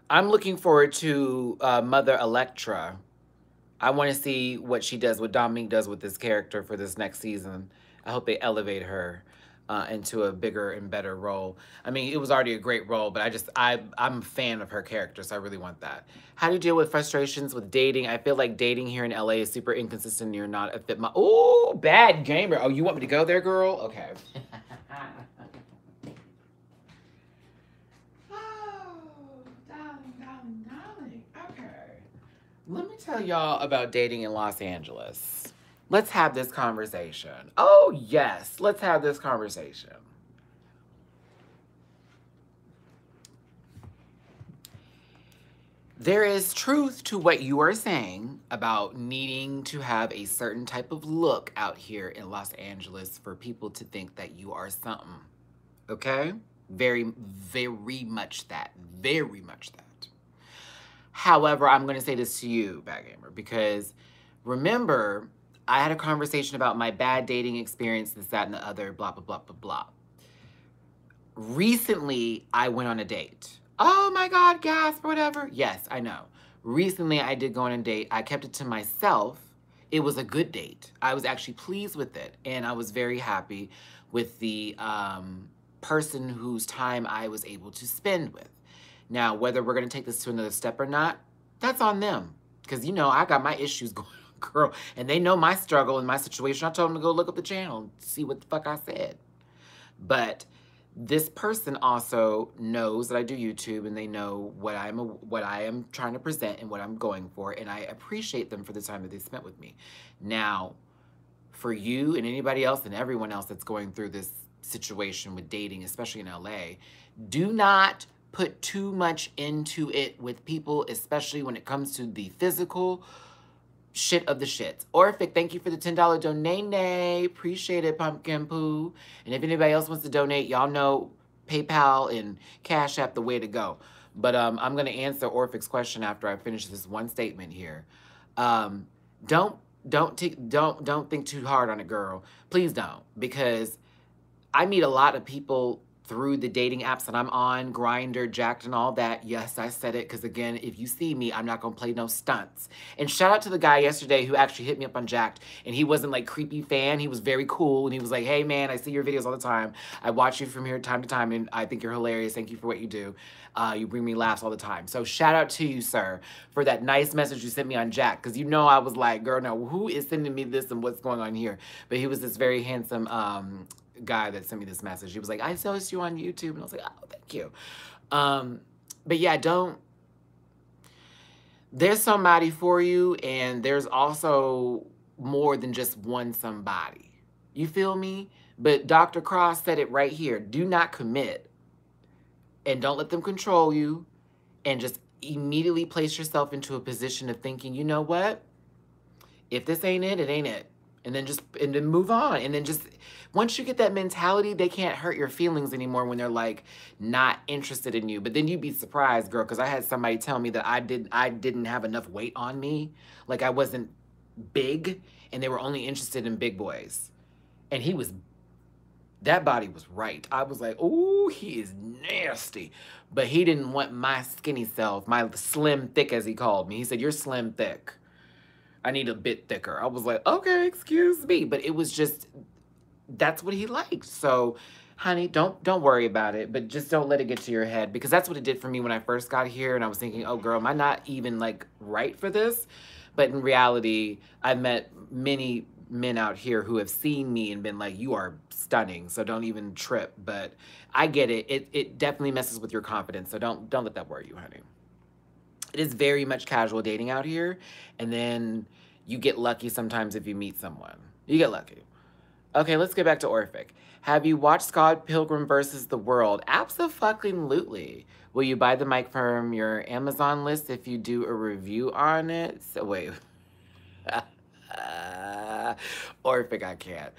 I'm looking forward to Mother Electra. I want to see what she does, what Dominique does with this character for this next season. I hope they elevate her into a bigger and better role. I mean, it was already a great role, but I'm a fan of her character, so I really want that. How do you deal with frustrations with dating? I feel like dating here in LA is super inconsistent and you're not a fit. Ooh, bad gamer. Oh, you want me to go there, girl? Okay. Darling. Okay. Let me tell y'all about dating in Los Angeles. Let's have this conversation. Oh, yes. Let's have this conversation. There is truth to what you are saying about needing to have a certain type of look out here in Los Angeles for people to think that you are something. Okay? Very much that. Very much that. However, I'm going to say this to you, Bad Gamer, because remember, I had a conversation about my bad dating experience, this, that, and the other, blah, blah, blah, blah, blah. Recently, I went on a date. Oh my God, gasp, whatever. Yes, I know. Recently, I did go on a date. I kept it to myself. It was a good date. I was actually pleased with it, and I was very happy with the person whose time I was able to spend with. Now, whether we're going to take this to another step or not, that's on them. Because, you know, I got my issues going on, girl. And they know my struggle and my situation. I told them to go look up the channel and see what the fuck I said. But this person also knows that I do YouTube, and they know what I am trying to present and what I'm going for. And I appreciate them for the time that they spent with me. Now, for you and anybody else and everyone else that's going through this situation with dating, especially in LA, do not put too much into it with people, especially when it comes to the physical shit of the shits. Orphic, thank you for the $10 donate. Appreciate it, Pumpkin Poo. And if anybody else wants to donate, y'all know PayPal and Cash App the way to go. But I'm going to answer Orphic's question after I finish this one statement here. Don't think too hard on it, girl. Please don't, because I meet a lot of people through the dating apps that I'm on, Grindr, Jacked, and all that. Yes, I said it, because again, if you see me, I'm not going to play no stunts. And shout out to the guy yesterday who actually hit me up on Jacked, and he wasn't like creepy fan. He was very cool, and he was like, hey man, I see your videos all the time. I watch you from here time to time, and I think you're hilarious. Thank you for what you do. You bring me laughs all the time. So shout out to you, sir, for that nice message you sent me on Jacked, because you know I was like, girl, now who is sending me this and what's going on here? But he was this very handsome guy that sent me this message. He was like, I saw you on YouTube, and I was like, oh, thank you. But yeah, there's somebody for you, and there's also more than just one somebody. You feel me? But Dr. Cross said it right here. Do not commit, and don't let them control you, and just immediately place yourself into a position of thinking, you know what? If this ain't it, it ain't it. And then move on. And then just, once you get that mentality, they can't hurt your feelings anymore when they're like not interested in you. But then you'd be surprised, girl, because I had somebody tell me that I didn't have enough weight on me. Like I wasn't big, and they were only interested in big boys. And that body was right. I was like, oh, he is nasty. But he didn't want my skinny self, my slim thick, as he called me. He said, you're slim thick. I need a bit thicker. I was like, okay, excuse me. But it was just, that's what he liked. So, honey, don't worry about it, but just don't let it get to your head, because that's what it did for me when I first got here. And I was thinking, oh girl, am I not even like right for this? But in reality, I've met many men out here who have seen me and been like, you are stunning, so don't even trip. But I get it. It definitely messes with your confidence. So don't let that worry you, honey. It is very much casual dating out here. And then you get lucky sometimes if you meet someone. You get lucky. Okay, let's get back to Orphic. Have you watched Scott Pilgrim versus the World? Absolutely. Will you buy the mic from your Amazon list if you do a review on it? So wait. Orphic, I can't.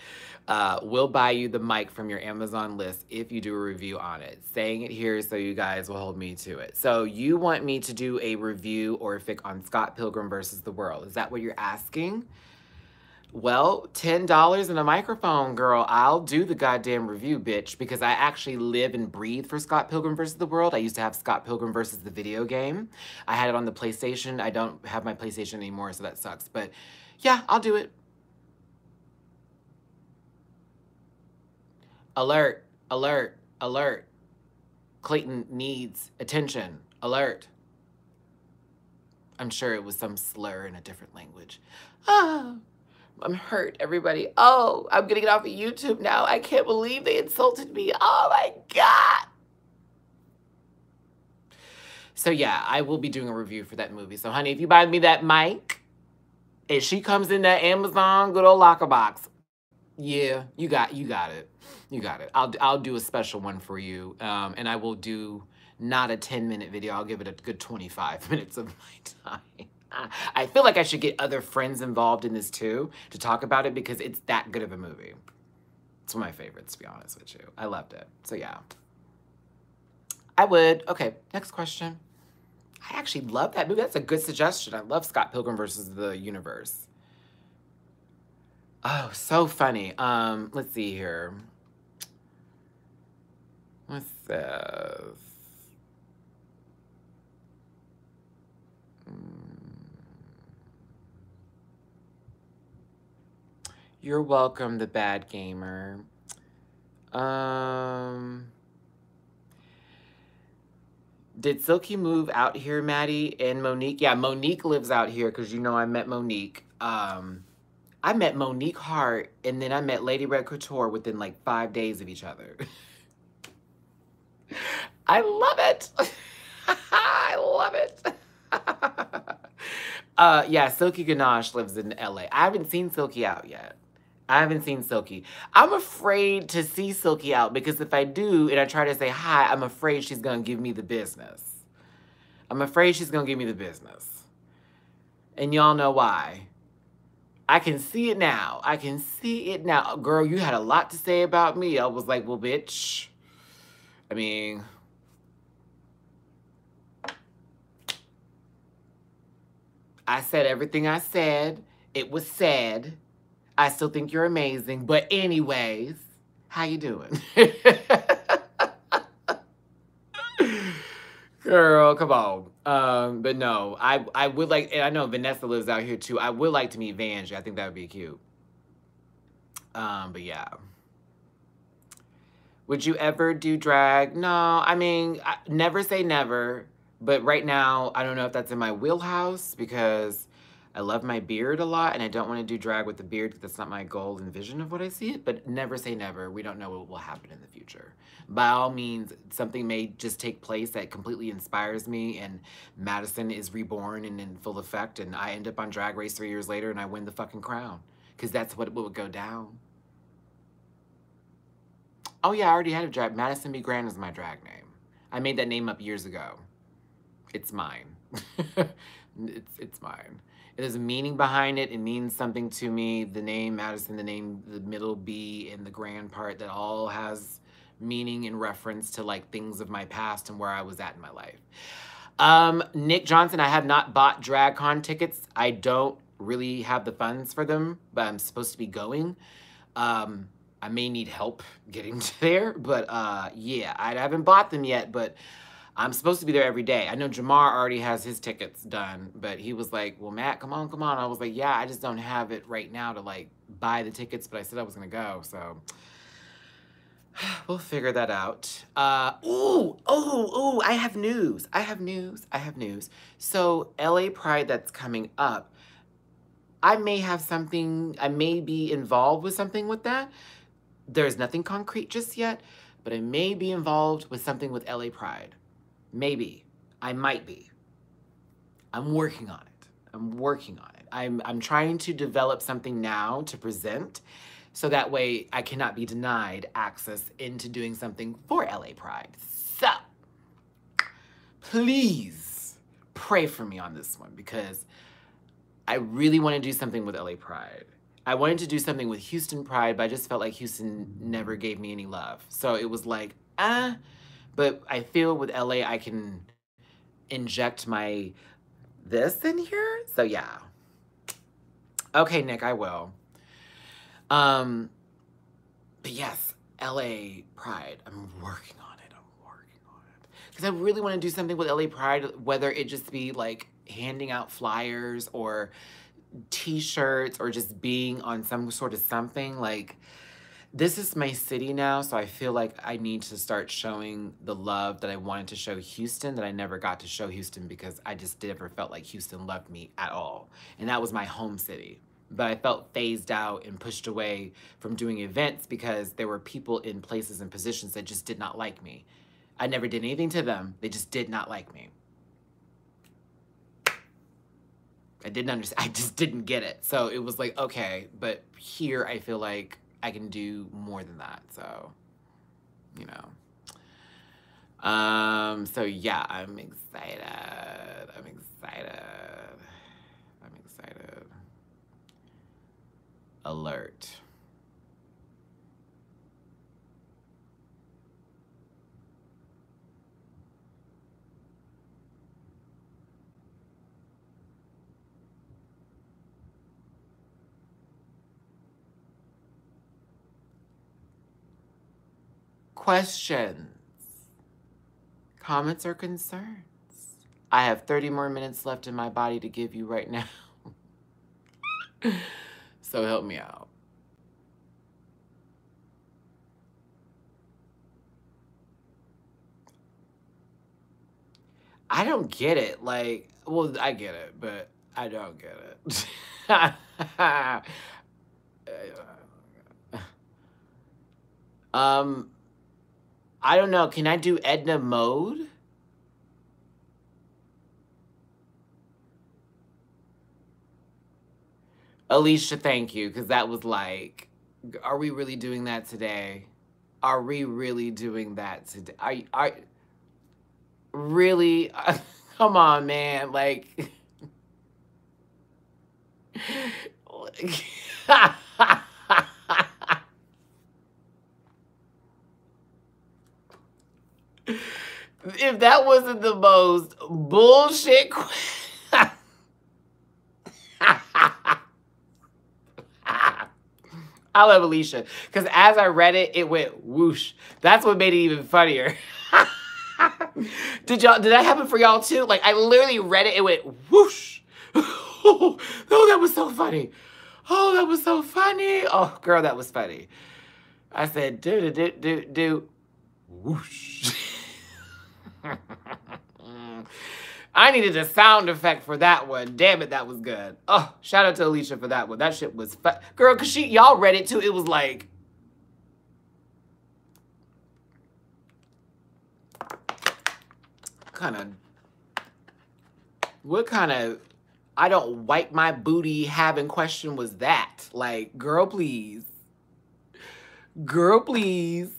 We'll buy you the mic from your Amazon list if you do a review on it. Saying it here so you guys will hold me to it. So you want me to do a review, Orphic, on Scott Pilgrim versus the World. Is that what you're asking? Well, $10 and a microphone, girl. I'll do the goddamn review, bitch, because I actually live and breathe for Scott Pilgrim versus the World. I used to have Scott Pilgrim versus the video game. I had it on the PlayStation. I don't have my PlayStation anymore, so that sucks. But yeah, I'll do it. Alert, alert, alert. Clayton needs attention. Alert. I'm sure it was some slur in a different language. Ah, I'm hurt, everybody. Oh, I'm gonna get off of YouTube now. I can't believe they insulted me. Oh my God. So yeah, I will be doing a review for that movie. So honey, if you buy me that mic, and she comes in that Amazon good old locker box, yeah, you got it. You got it. I'll do a special one for you, and I will do not a 10-minute video. I'll give it a good 25 minutes of my time. I feel like I should get other friends involved in this too to talk about it, because it's that good of a movie. It's one of my favorites, to be honest with you. I loved it. So yeah, I would. Okay, next question. I actually love that movie. That's a good suggestion. I love Scott Pilgrim versus the Universe. Oh, so funny. Let's see here. What's this? You're welcome, the bad gamer. Did Silky move out here, Matty and Monique? Yeah, Monique lives out here, because you know I met Monique. I met Monique Hart, and then I met Lady Red Couture within like 5 days of each other. I love it. I love it. Yeah, Silky Ganache lives in LA. I haven't seen Silky out yet. I haven't seen Silky. I'm afraid to see Silky out, because if I do and I try to say hi, I'm afraid she's going to give me the business. I'm afraid she's going to give me the business. And y'all know why. I can see it now. I can see it now. Girl, you had a lot to say about me. I was like, well, bitch. I mean, I said everything I said. It was said. I still think you're amazing. But anyways, how you doing? Girl, come on. But no, I would like, and I know Vanessa lives out here too. I would like to meet Vanjie. I think that would be cute. But yeah. Would you ever do drag? No, I mean, never say never. But right now, I don't know if that's in my wheelhouse, because I love my beard a lot, and I don't want to do drag with the beard, because that's not my goal and vision of what I see it. But never say never. We don't know what will happen in the future. By all means, something may just take place that completely inspires me, and Madison is reborn and in full effect, and I end up on Drag Race 3 years later, and I win the fucking crown, because that's what would go down. Oh yeah, I already had a drag. Madison B. Grand is my drag name. I made that name up years ago. It's mine. It's mine. There's a meaning behind it. It means something to me. The name Madison, the name, the middle B, and the grand part, that all has meaning in reference to like things of my past and where I was at in my life. Nick Johnson, I have not bought DragCon tickets. I don't really have the funds for them, but I'm supposed to be going. I may need help getting there, but yeah, I haven't bought them yet, but I'm supposed to be there every day. I know Jamar already has his tickets done, but he was like, well, Matt, come on, come on. I was like, yeah, I just don't have it right now to like buy the tickets, but I said I was gonna go, so we'll figure that out. I have news. I have news. So LA Pride that's coming up, I may have something, I may be involved with something with that. There's nothing concrete just yet, but I may be involved with something with LA Pride. Maybe. I might be. I'm working on it. I'm trying to develop something now to present, so that way I cannot be denied access into doing something for LA Pride. So, please pray for me on this one, because I really want to do something with LA Pride. I wanted to do something with Houston Pride, but I just felt like Houston never gave me any love. So it was like, but I feel with LA, I can inject this in here. So yeah. Okay, Nick, I will. But yes, LA Pride, I'm working on it. Because I really want to do something with LA Pride, whether it just be like handing out flyers or t-shirts or just being on some sort of something. Like, this is my city now, so I feel like I need to start showing the love that I wanted to show Houston, that I never got to show Houston because I just never felt like Houston loved me at all. And that was my home city. But I felt phased out and pushed away from doing events because there were people in places and positions that just did not like me. I never did anything to them. They just did not like me. I didn't understand. I just didn't get it. So it was like, okay, but here I feel like I can do more than that. So, you know. So yeah, I'm excited. Alert. Questions, comments, or concerns? I have 30 more minutes left in my body to give you right now. So help me out. I don't get it. Like, well, I get it, but I don't get it. I don't know. Can I do Edna mode? Alicia, thank you, because that was like, are we really doing that today? Are we really doing that today? Are really? Come on, man. Like, if that wasn't the most bullshit I love Alicia, because as I read it, it went whoosh. That's what made it even funnier. Did that happen for y'all too? Like, I literally read it, it went whoosh. Oh, that was so funny. Oh, that was so funny. Oh, girl, that was funny. I said, do, whoosh. I needed a sound effect for that one. Damn it, that was good. Oh, shout out to Alicia for that one. That shit was fun. Girl, because y'all read it too. It was like, what kind of, I don't wipe my booty having question was that? Like, girl, please. Girl, please.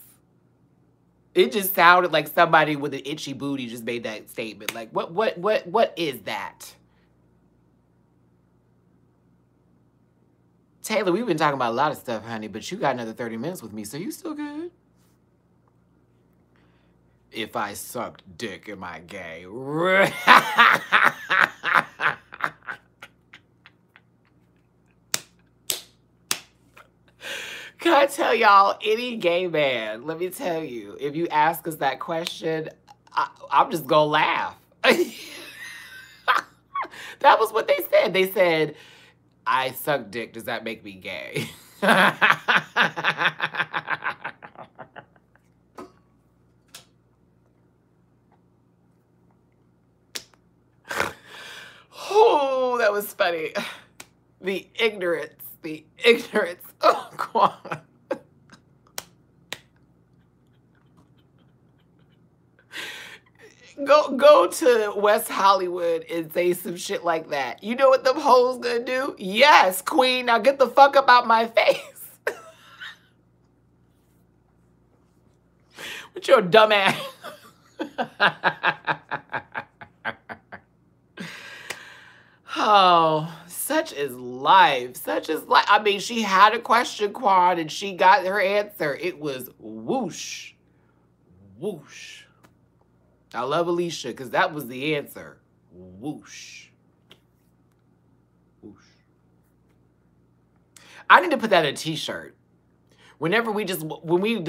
It just sounded like somebody with an itchy booty just made that statement. Like, what is that? Taylor, we've been talking about a lot of stuff, honey, but you got another 30 minutes with me, so you still good. If I sucked dick, am I gay? Can I tell y'all, any gay man, let me tell you, if you ask us that question, I'm just gonna laugh. That was what they said. They said, I suck dick, does that make me gay? Oh, that was funny. The ignorance. Oh, God. Go to West Hollywood and say some shit like that. You know what them hoes gonna do? Yes, queen, now get the fuck up out my face. With your dumb ass. Oh, such is life. Such is life. I mean, she had a question, Quan, and she got her answer. It was whoosh. Whoosh. I love Alicia because that was the answer. Whoosh. Whoosh. I need to put that in a t-shirt. Whenever we just, when we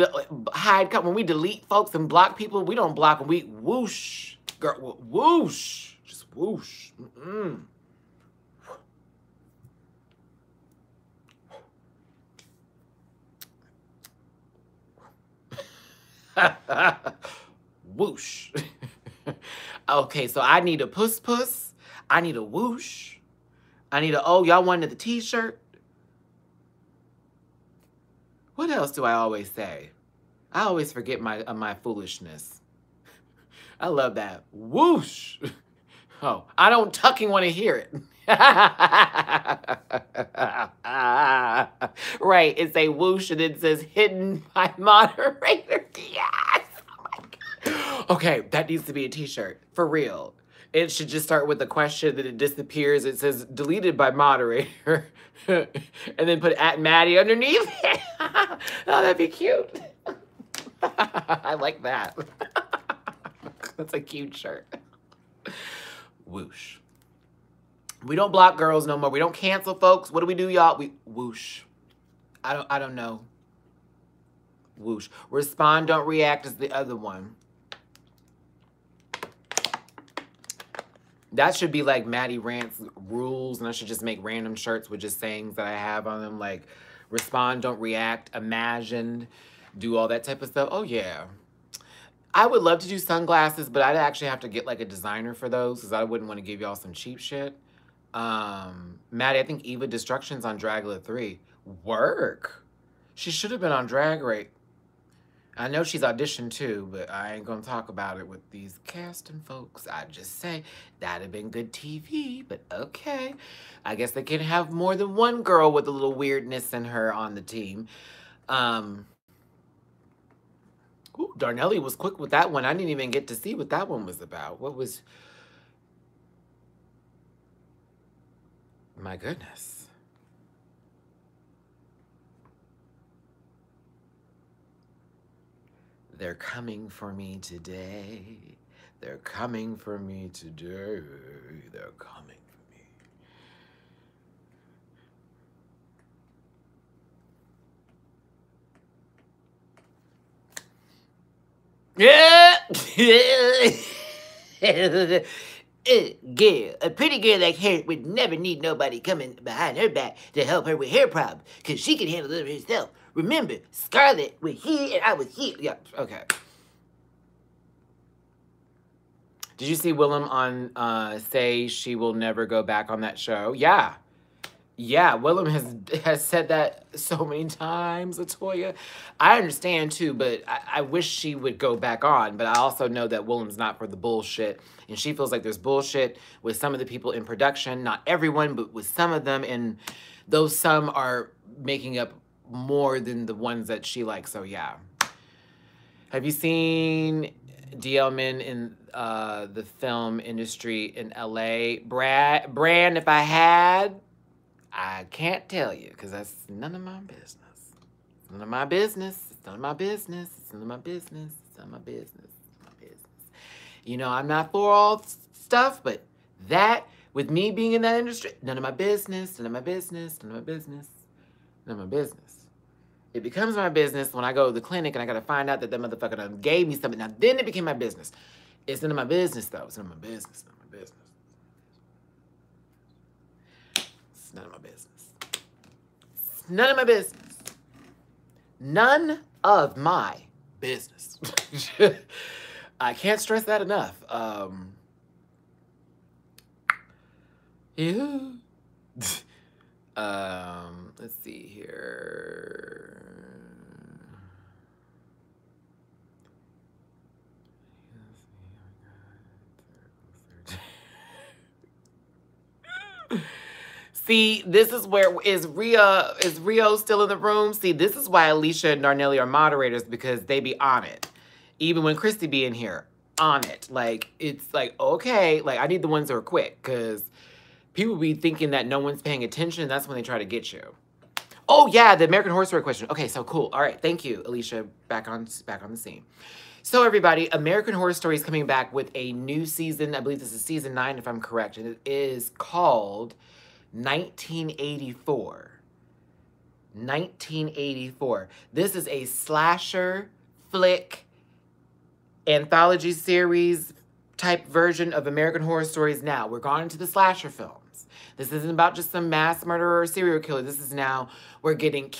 delete folks and block people, we don't block them. We whoosh. Girl, whoosh. Just whoosh. Mm-mm. Whoosh. Okay, so I need a puss puss. I need a whoosh. I need a, oh, y'all wanted the t-shirt? What else do I always say? I always forget my foolishness. I love that. Whoosh. Oh, I don't fucking want to hear it. Right, it's a whoosh and it says hidden by moderator. Yes! Oh my God. Okay, that needs to be a t-shirt. For real. It should just start with a question, then it disappears. It says deleted by moderator. And then put @Matty underneath it. Oh, that'd be cute. I like that. That's a cute shirt. Whoosh. We don't block girls no more. We don't cancel folks. What do we do, y'all? We whoosh. I don't know. Whoosh. Respond, don't react is the other one. That should be like Matty Rants rules, and I should just make random shirts with just sayings that I have on them, like respond, don't react, imagine, do all that type of stuff. Oh, yeah. I would love to do sunglasses, but I'd actually have to get like a designer for those because I wouldn't want to give y'all some cheap shit. Maddie, I think Eva Destruction's on Dragula 3. Work. She should have been on Drag Race. I know she's auditioned too, but I ain't gonna talk about it with these casting folks. I just say that'd have been good TV, but okay. I guess they can have more than one girl with a little weirdness in her on the team. Ooh, Darnelli was quick with that one. I didn't even get to see what that one was about. What was... My goodness. They're coming for me today. They're coming for me today. They're coming for me. Yeah. Girl, a pretty girl like her would never need nobody coming behind her back to help her with hair problems, because she can handle it herself. Remember, Scarlett was here and I was here. Yeah, okay. Did you see Willem on say she will never go back on that show? Yeah. Yeah, Willem has said that so many times, Latoya. I understand too, but I wish she would go back on. But I also know that Willem's not for the bullshit. And she feels like there's bullshit with some of the people in production. Not everyone, but with some of them. And those some are making up more than the ones that she likes. So yeah. Have you seen DL Men in the film industry in LA? Brand, if I had... I can't tell you because that's none of my business. It's none of my business. It's none of my business. It's none of my business. It's none of my business. It's my business. You know, I'm not for all stuff, but that, with me being in that industry, none of my business, none of my business, none of my business, none of my business. It becomes my business when I go to the clinic and I gotta find out that that motherfucker done gave me something. Now, then it became my business. It's none of my business, though. It's none of my business. None of my business. It's none of my business. It's none of my business. None of my business. I can't stress that enough. Yeah. Let's see here. See, this is where is Rio still in the room? See, this is why Alicia and Darnelli are moderators, because they be on it. Even when Christy be in here, on it. Like, it's like, okay, like I need the ones that are quick, because people be thinking that no one's paying attention, and that's when they try to get you. Oh yeah, the American Horror Story question. Okay, so cool. All right, thank you, Alicia. Back on the scene. So everybody, American Horror Story is coming back with a new season. I believe this is season 9, if I'm correct, and it is called 1984. 1984. This is a slasher flick anthology series type version of American Horror Stories now. We're gone into the slasher films. This isn't about just some mass murderer or serial killer. This is now, we're getting...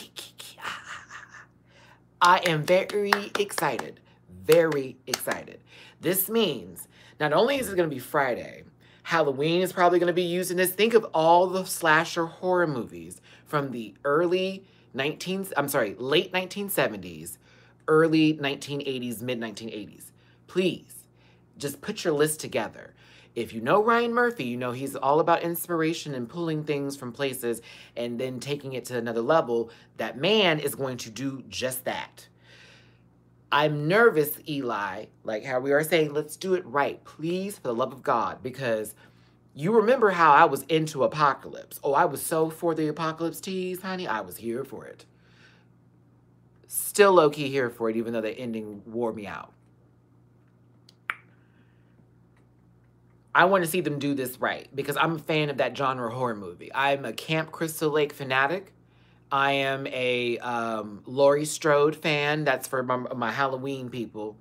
I am very excited. Very excited. This means, not only is it going to be Friday, Halloween is probably going to be used in this. Think of all the slasher horror movies from the late 1970s, early 1980s, mid 1980s. Please, just put your list together. If you know Ryan Murphy, you know he's all about inspiration and pulling things from places and then taking it to another level. That man is going to do just that. I'm nervous, Eli, like how we are saying, let's do it right, please, for the love of God, because you remember how I was into Apocalypse. Oh, I was so for the Apocalypse tease, honey. I was here for it. Still low-key here for it, even though the ending wore me out. I want to see them do this right, because I'm a fan of that genre horror movie. I'm a Camp Crystal Lake fanatic. I am a Laurie Strode fan. That's for my Halloween people.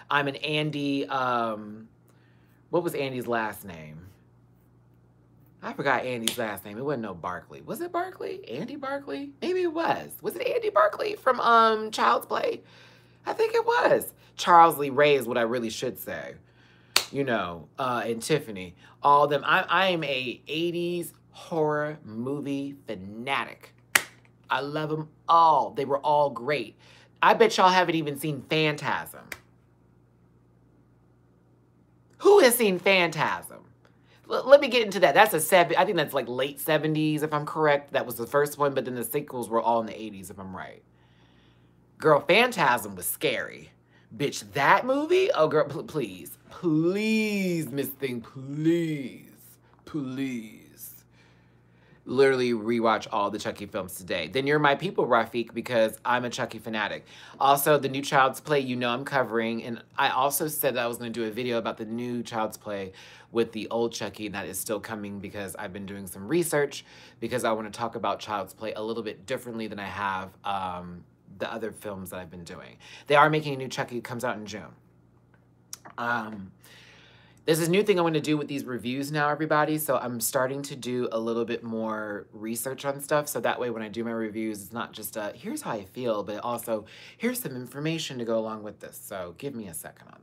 I'm an Andy, what was Andy's last name? I forgot Andy's last name. It wasn't no Barkley. Was it Barkley? Andy Barkley? Maybe it was. Was it Andy Barkley from Child's Play? I think it was. Charles Lee Ray is what I really should say. You know, and Tiffany. All of them. I am a 80s horror movie fanatic. I love them all. They were all great. I bet y'all haven't even seen Phantasm. Who has seen Phantasm? Let me get into that. That's I think that's like late 70s, if I'm correct. That was the first one, but then the sequels were all in the 80s, if I'm right. Girl, Phantasm was scary. Bitch, that movie? Oh, girl, please. Please, Miss Thing, please. Please. Literally rewatch all the Chucky films today. Then you're my people, Rafiq, because I'm a Chucky fanatic. Also, the new Child's Play, you know I'm covering. And I also said that I was going to do a video about the new Child's Play with the old Chucky. And that is still coming because I've been doing some research because I want to talk about Child's Play a little bit differently than I have the other films that I've been doing. They are making a new Chucky. It comes out in June. There's this new thing I want to do with these reviews now, everybody. So I'm starting to do a little bit more research on stuff. So that way when I do my reviews, it's not just here's how I feel, but also here's some information to go along with this. So give me a second on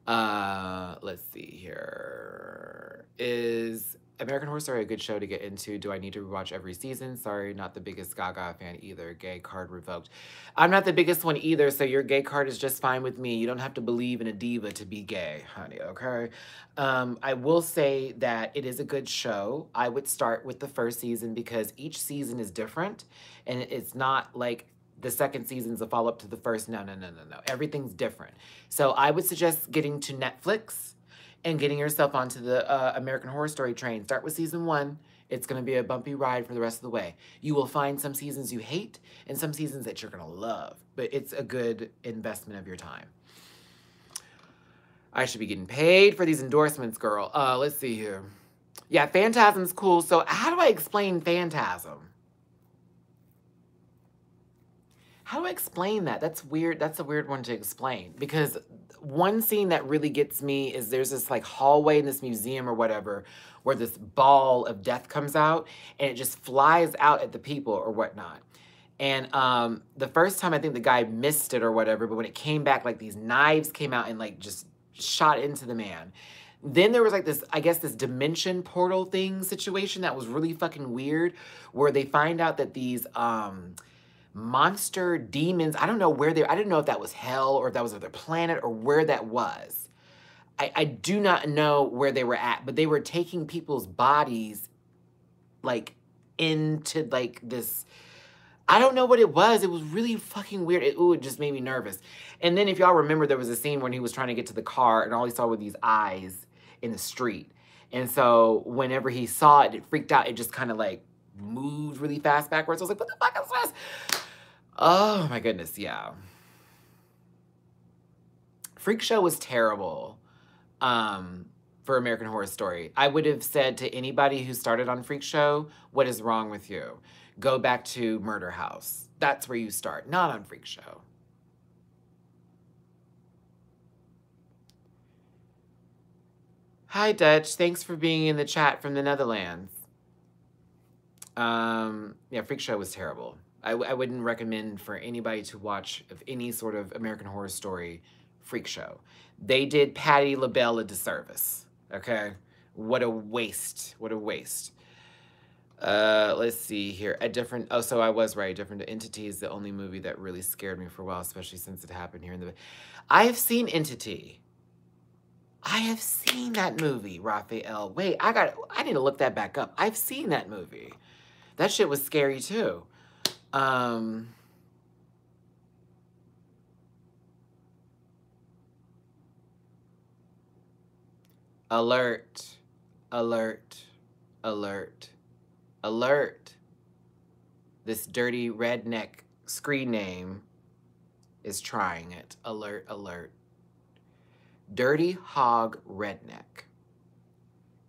that. Let's see here. Is American Horror Story a good show to get into? Do I need to rewatch every season? Sorry, not the biggest Gaga fan either. Gay card revoked. I'm not the biggest one either, so your gay card is just fine with me. You don't have to believe in a diva to be gay, honey, okay? I will say that it is a good show. I would start with the first season because each season is different, and it's not like the second season's a follow-up to the first. No. Everything's different. So I would suggest getting to Netflix and getting yourself onto the American Horror Story train. Start with season 1. It's going to be a bumpy ride for the rest of the way. You will find some seasons you hate and some seasons that you're going to love, but it's a good investment of your time. I should be getting paid for these endorsements, girl. Let's see here. Yeah, Phantasm's cool. So how do I explain Phantasm? How do I explain that? That's weird. That's a weird one to explain, because one scene that really gets me is there's this like hallway in this museum or whatever where this ball of death comes out and it just flies out at the people or whatnot. And the first time I think the guy missed it or whatever, but when it came back, like these knives came out and like just shot into the man. Then there was like this, I guess, this dimension portal thing situation that was really fucking weird, where they find out that these monster demons, I don't know where I didn't know if that was hell or if that was their planet or where that was. I do not know where they were at, but they were taking people's bodies like into like this, I don't know what it was. It was really fucking weird. It just made me nervous. And then if y'all remember, there was a scene when he was trying to get to the car and all he saw were these eyes in the street. And so whenever he saw it, it freaked out. It just kind of like moved really fast backwards. I was like, what the fuck is this? Oh my goodness, yeah. Freak Show was terrible for American Horror Story. I would have said to anybody who started on Freak Show, what is wrong with you? Go back to Murder House. That's where you start, not on Freak Show. Hi, Dutch. Thanks for being in the chat from the Netherlands. Yeah, Freak Show was terrible. I wouldn't recommend for anybody to watch of any sort of American Horror Story Freak Show. They did Patti LaBelle a disservice, okay? What a waste. What a waste. Let's see here. So I was right. Different Entity is the only movie that really scared me for a while, especially since it happened here in the... I have seen Entity. I have seen that movie, Raphael. Wait, I need to look that back up. I've seen that movie. That shit was scary too. Alert, alert, alert, alert. This dirty redneck screen name is trying it. Alert, alert. Dirty Hog Redneck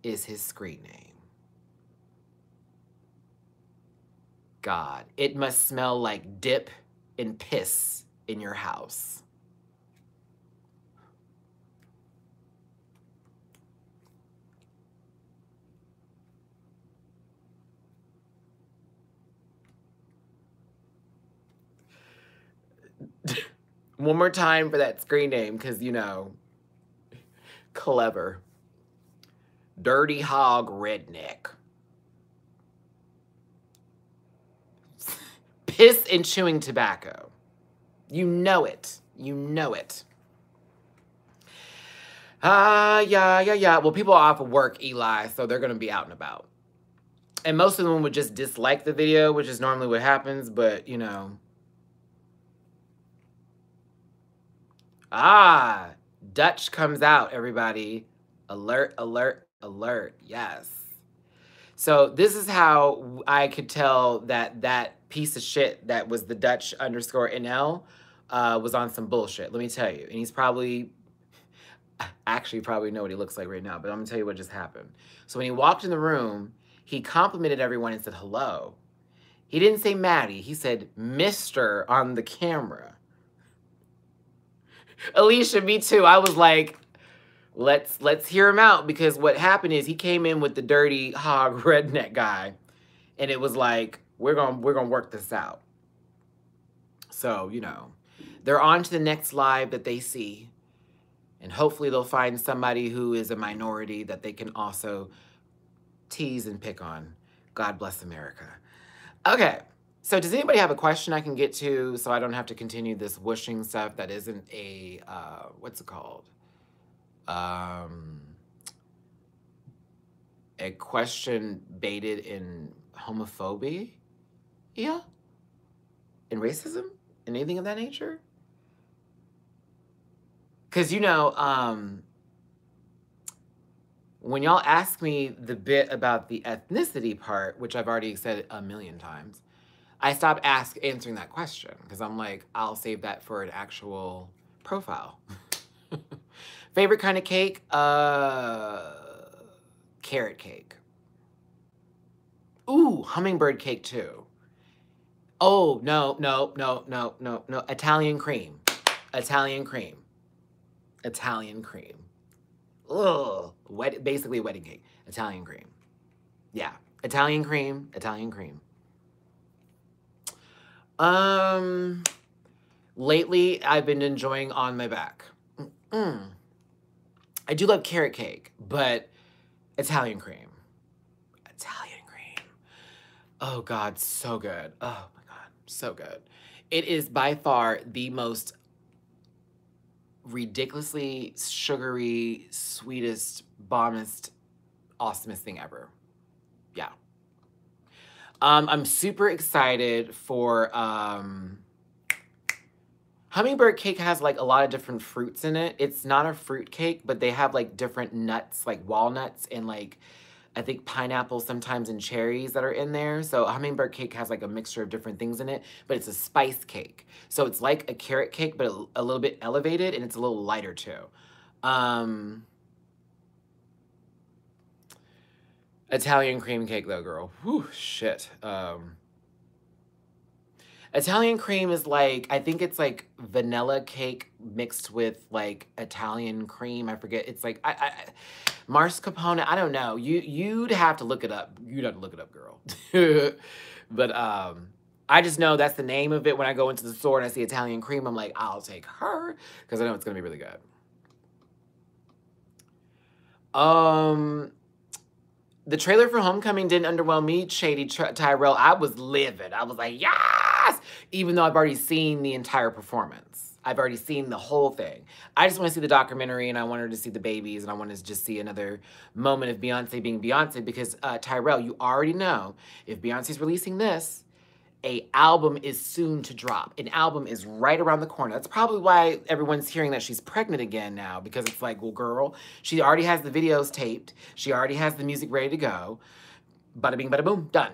is his screen name. God, it must smell like dip and piss in your house. One more time for that screen name, because, you know, clever. Dirty Hog Redneck. Piss and chewing tobacco. You know it. You know it. Yeah. Well, people are off of work, Eli, so they're going to be out and about. And most of them would just dislike the video, which is normally what happens, but, you know. Dutch comes out, everybody. Alert, alert, alert. Yes. So this is how I could tell that that piece of shit that was the Dutch _NL was on some bullshit. Let me tell you. And he's probably know what he looks like right now, but I'm gonna tell you what just happened. So when he walked in the room, he complimented everyone and said hello. He didn't say Matty. He said Mr. on the camera. Alicia, me too. I was like, let's hear him out, because what happened is he came in with the dirty hog redneck guy, and it was like, we're gonna work this out. So, you know, they're on to the next live that they see, and hopefully they'll find somebody who is a minority that they can also tease and pick on. God bless America. Okay. So does anybody have a question I can get to so I don't have to continue this whooshing stuff that isn't a, what's it called? A question baited in homophobia? Yeah? And racism? And anything of that nature? Because, you know, When y'all ask me the bit about the ethnicity part, which I've already said a million times, I stopped answering that question because I'm like, I'll save that for an actual profile. Favorite kind of cake? Carrot cake. Ooh, hummingbird cake too. Oh, no. Italian cream. Italian cream. Italian cream. Ugh. Basically wedding cake. Italian cream. Yeah. Italian cream. Italian cream. Lately I've been enjoying On My Back. I do love carrot cake, but Italian cream. Italian cream. Oh God, so good. Oh my God, so good. It is by far the most ridiculously sugary, sweetest, bombest, awesomest thing ever. Yeah. I'm super excited for, hummingbird cake has like a lot of different fruits in it. It's not a fruit cake, but they have like different nuts, like walnuts and like, I think pineapple sometimes and cherries that are in there. So hummingbird cake has like a mixture of different things in it, but it's a spice cake. So it's like a carrot cake, but a little bit elevated and it's a little lighter too. Italian cream cake though, girl. Whew, shit. Italian cream is like, I think it's like vanilla cake mixed with like Italian cream. I forget. It's like, mascarpone, I don't know. You'd have to look it up. You'd have to look it up, girl. But I just know that's the name of it. When I go into the store and I see Italian cream, I'm like, I'll take her because I know it's going to be really good. The trailer for Homecoming didn't underwhelm me, Shady Tyrell. I was livid. I was like, yes! Even though I've already seen the entire performance. I've already seen the whole thing. I just want to see the documentary and I wanted to see the babies and I wanted to just see another moment of Beyonce being Beyonce because Tyrell, you already know if Beyonce's releasing this, an album is soon to drop. An album is right around the corner. That's probably why everyone's hearing that she's pregnant again now, because it's like, well, girl, she already has the videos taped. She already has the music ready to go. Bada bing, bada boom, done.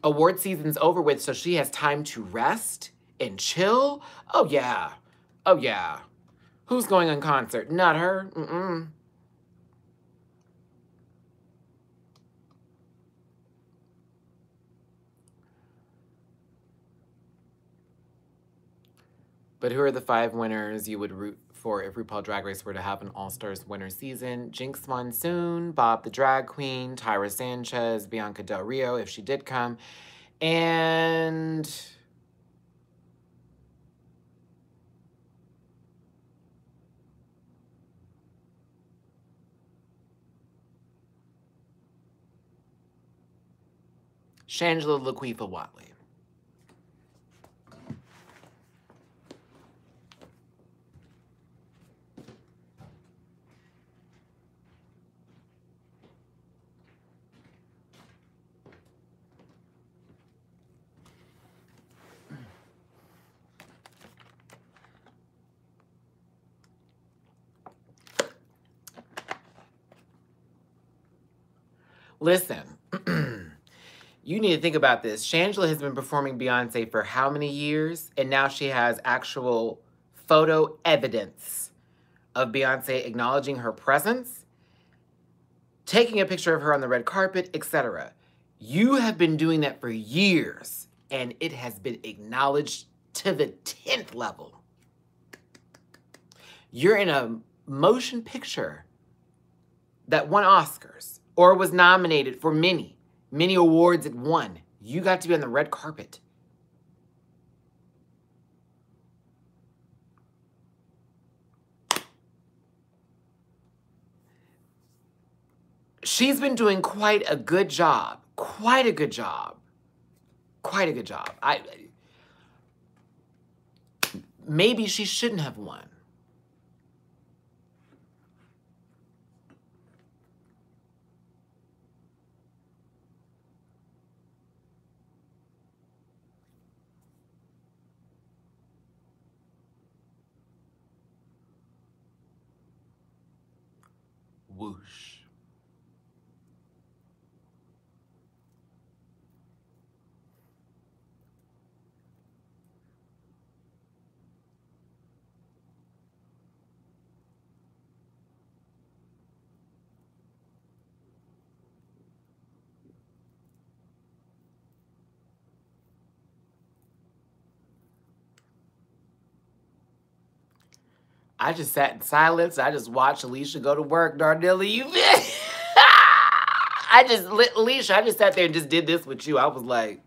Award season's over with, so she has time to rest and chill. Oh, yeah. Oh, yeah. Who's going on concert? Not her. Mm-mm. But who are the 5 winners you would root for if RuPaul Drag Race were to have an All-Stars winter season? Jinx Monsoon, Bob the Drag Queen, Tyra Sanchez, Bianca Del Rio, if she did come, and Shangela LaQuifa Watley. Listen, you need to think about this. Shangela has been performing Beyonce for how many years? And now she has actual photo evidence of Beyonce acknowledging her presence, taking a picture of her on the red carpet, etc. You have been doing that for years, and it has been acknowledged to the 10th level. You're in a motion picture that won Oscars or was nominated for many awards it won. You got to be on the red carpet. She's been doing quite a good job. Quite a good job. Quite a good job. Maybe she shouldn't have won. Whoosh. I just sat in silence. I just watched Alicia go to work. Darnella, you Alicia, I just sat there and just did this with you. I was like,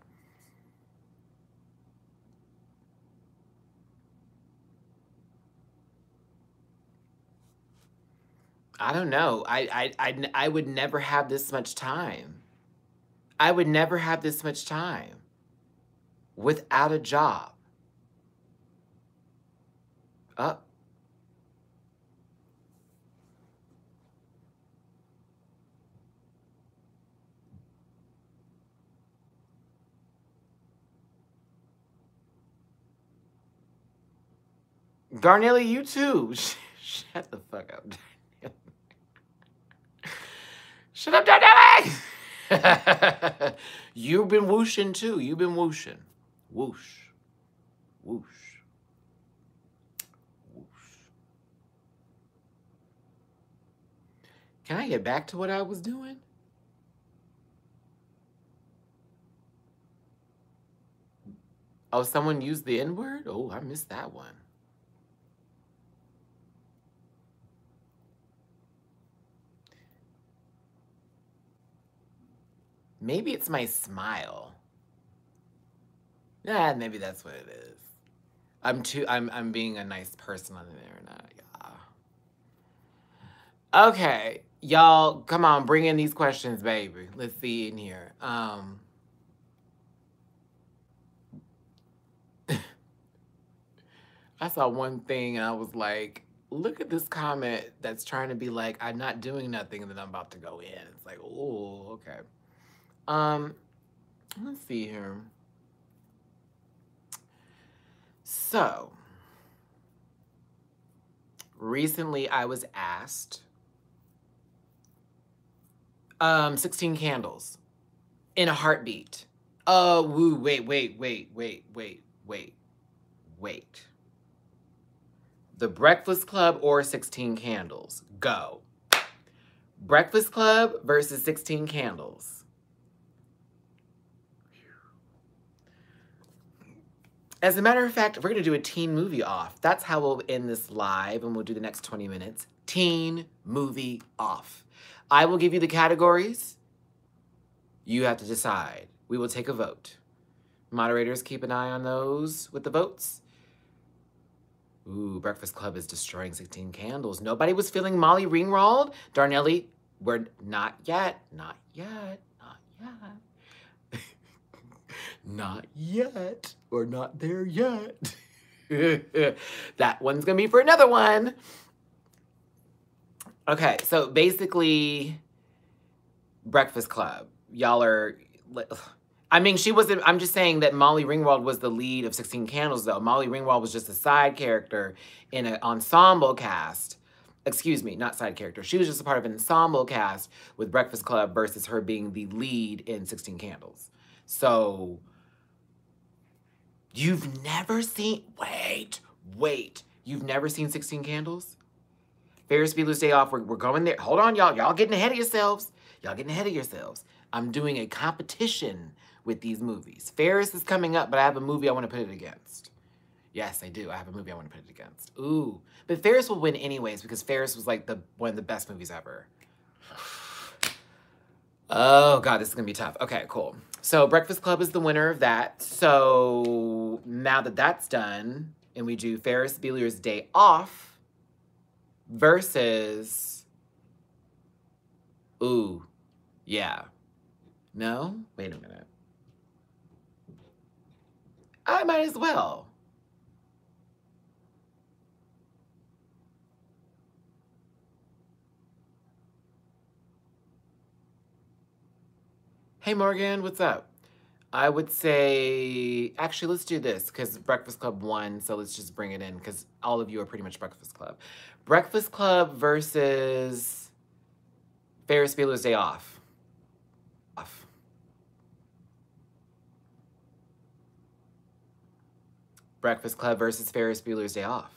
I don't know. I would never have this much time. I would never have this much time without a job. Up. Darnella, you too. Shut the fuck up. Shut up, Darnella! You've been whooshing too. You've been whooshing. Whoosh. Whoosh. Whoosh. Can I get back to what I was doing? Oh, someone used the N-word? Oh, I missed that one. Maybe it's my smile. Yeah, maybe that's what it is. I'm being a nice person on the internet. Yeah. Okay, y'all, come on, bring in these questions, baby. Let's see in here. I saw one thing and I was like, look at this comment that's trying to be like, I'm not doing nothing and then I'm about to go in. It's like, oh, okay. Let's see here. So, recently I was asked 16 candles in a heartbeat. Woo, wait. The Breakfast Club or 16 Candles? Go. Breakfast Club versus 16 Candles. As a matter of fact, we're going to do a teen movie off. That's how we'll end this live, and we'll do the next 20 minutes. Teen movie off. I will give you the categories. You have to decide. We will take a vote. Moderators, keep an eye on those with the votes. Ooh, Breakfast Club is destroying 16 Candles. Nobody was feeling Molly Ringwald. Darnelli, we're not yet. Not yet. Not yet. Not yet. We're not there yet. That one's going to be for another one. Okay, so basically, Breakfast Club. Y'all are... I mean, she wasn't... I'm just saying that Molly Ringwald was the lead of 16 Candles, though. Molly Ringwald was just a side character in an ensemble cast. Excuse me, not side character. She was just a part of an ensemble cast with Breakfast Club versus her being the lead in 16 Candles. So... You've never seen... Wait. You've never seen 16 Candles? Ferris Bueller's Day Off. We're going there. Hold on, y'all. Y'all getting ahead of yourselves. I'm doing a competition with these movies. Ferris is coming up, but I have a movie I want to put it against. Yes, I do. I have a movie I want to put it against. Ooh. But Ferris will win anyways because Ferris was like one of the best movies ever. Oh, God, this is going to be tough. Okay, cool. So Breakfast Club is the winner of that. So now that that's done, and we do Ferris Bueller's Day Off versus... Ooh, yeah. No? Wait a minute. I might as well. Hey, Morgan, what's up? I would say, actually, let's do this because Breakfast Club won, so let's just bring it in because all of you are pretty much Breakfast Club. Breakfast Club versus Ferris Bueller's Day Off. Breakfast Club versus Ferris Bueller's Day Off.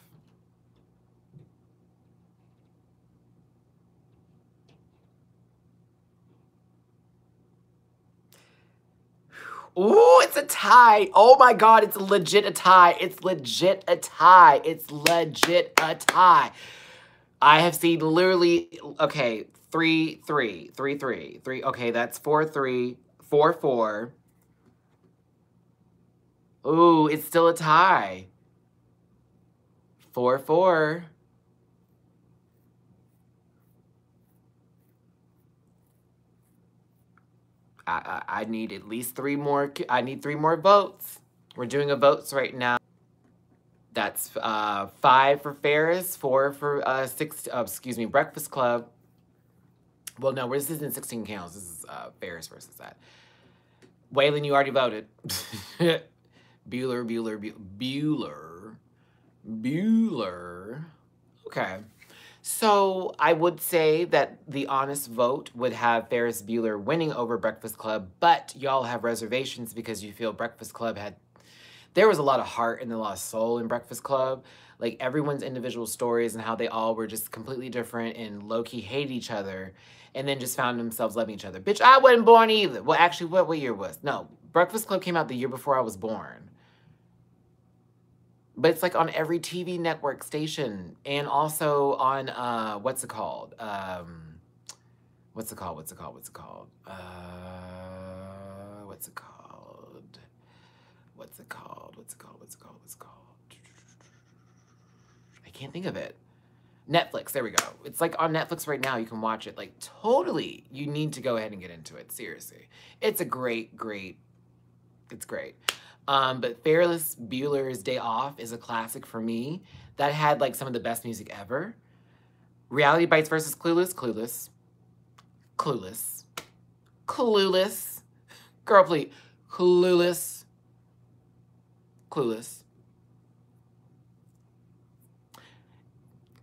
Ooh, it's It's a tie. Oh my God, it's legit a tie. It's legit a tie. It's legit a tie. I have seen literally, okay, 3-3, 3-3, 3. Okay, that's 4-3, 4-4. Ooh, it's still a tie. 4-4. I need at least 3 more. I need 3 more votes. We're doing a votes right now. That's 5 for Ferris, 4 for 6. Excuse me, Breakfast Club. Well, no, this isn't 16 counts. This is Ferris versus that. Waylon, you already voted. Bueller. Okay. So I would say that the honest vote would have Ferris Bueller winning over Breakfast Club, but y'all have reservations because you feel Breakfast Club had... There was a lot of heart and a lot of soul in Breakfast Club. Like, everyone's individual stories and how they all were just completely different and low-key hated each other and then just found themselves loving each other. Bitch, I wasn't born either. Well, actually, what year was? No, Breakfast Club came out the year before I was born. But it's like on every TV network station and also on, what's it called? What's it called? I can't think of it. Netflix, there we go. It's like on Netflix right now. You can watch it. Like, totally. You need to go ahead and get into it. Seriously. It's a great, it's great. But Ferris Bueller's Day Off is a classic for me. That had like some of the best music ever. Reality Bites versus Clueless. Clueless. Girl, please. Clueless.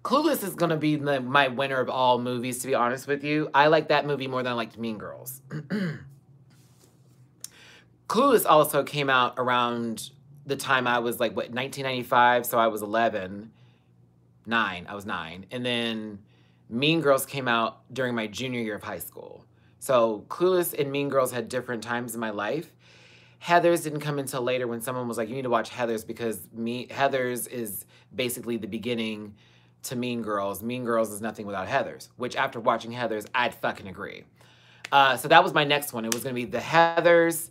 Clueless is gonna be my winner of all movies, to be honest with you. I like that movie more than I liked Mean Girls. Clueless also came out around the time I was like, what, 1995? So I was 11. I was 9. And then Mean Girls came out during my junior year of high school. So Clueless and Mean Girls had different times in my life. Heathers didn't come until later when someone was like, you need to watch Heathers because Heathers is basically the beginning to Mean Girls. Mean Girls is nothing without Heathers, which after watching Heathers, I'd fucking agree. So that was my next one. It was going to be the Heathers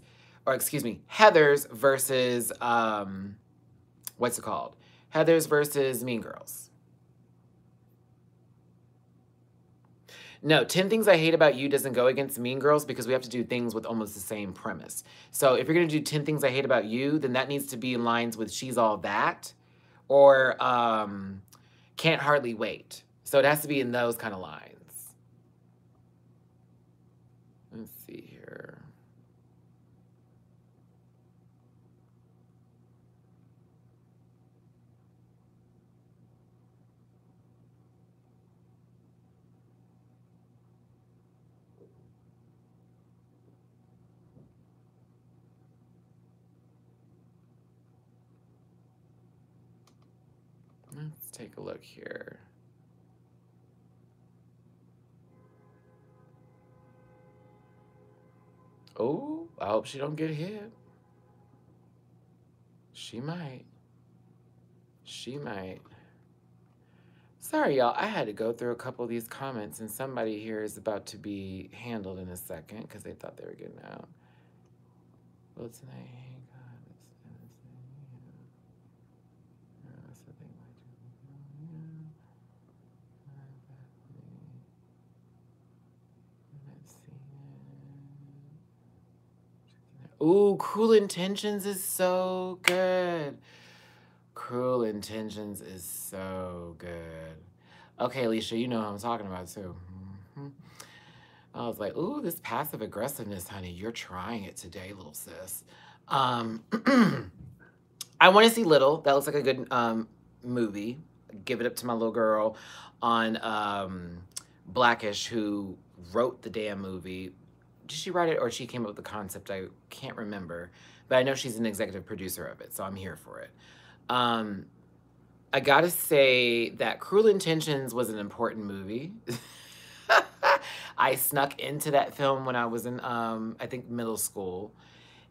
versus, what's it called? Heathers versus Mean Girls. No, 10 Things I Hate About You doesn't go against Mean Girls because we have to do things with almost the same premise. So if you're going to do 10 Things I Hate About You, then that needs to be in lines with She's All That or Can't Hardly Wait. So it has to be in those kind of lines. Let's see here. Let's take a look here. Oh, I hope she don't get hit. She might. Sorry, y'all. I had to go through a couple of these comments, and somebody here is about to be handled in a second because they thought they were getting out. Well, tonight, ooh, Cruel Intentions is so good. Cruel Intentions is so good. Okay, Alicia, you know what I'm talking about, too. I was like, ooh, this passive aggressiveness, honey. You're trying it today, little sis. I want to see Little. That looks like a good movie. Give it up to my little girl on Blackish, who wrote the damn movie. Did she write it or she came up with the concept? I can't remember. But I know she's an executive producer of it, so I'm here for it. I gotta say that Cruel Intentions was an important movie. I snuck into that film when I was in, I think, middle school.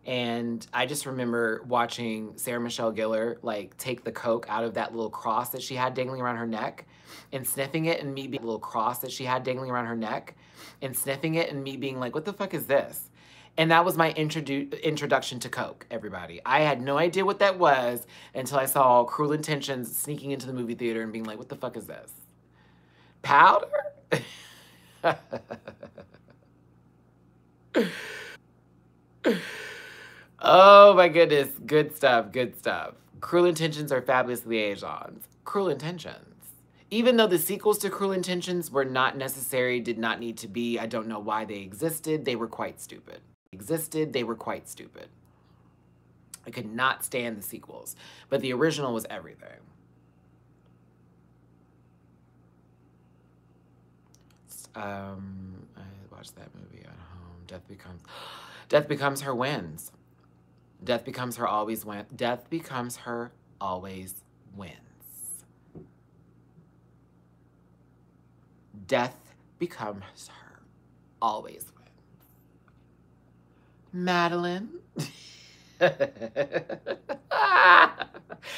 And I just remember watching Sarah Michelle Gellar like take the coke out of that little cross that she had dangling around her neck and sniffing it, and me being little cross that she had dangling around her neck and sniffing it, and me being like, what the fuck is this? And that was my introduction to coke, everybody. I had no idea what that was until I saw Cruel Intentions sneaking into the movie theater and being like, what the fuck is this? Powder? Oh my goodness. Good stuff. Good stuff. Cruel Intentions are fabulous liaisons. Cruel Intentions. Even though the sequels to Cruel Intentions were not necessary, did not need to be, I don't know why they existed, they were quite stupid. They were quite stupid. I could not stand the sequels, but the original was everything. I watched that movie at home. Death becomes her wins. Death becomes her always wins. Death becomes her always wins. Death becomes her always wins. Madeline.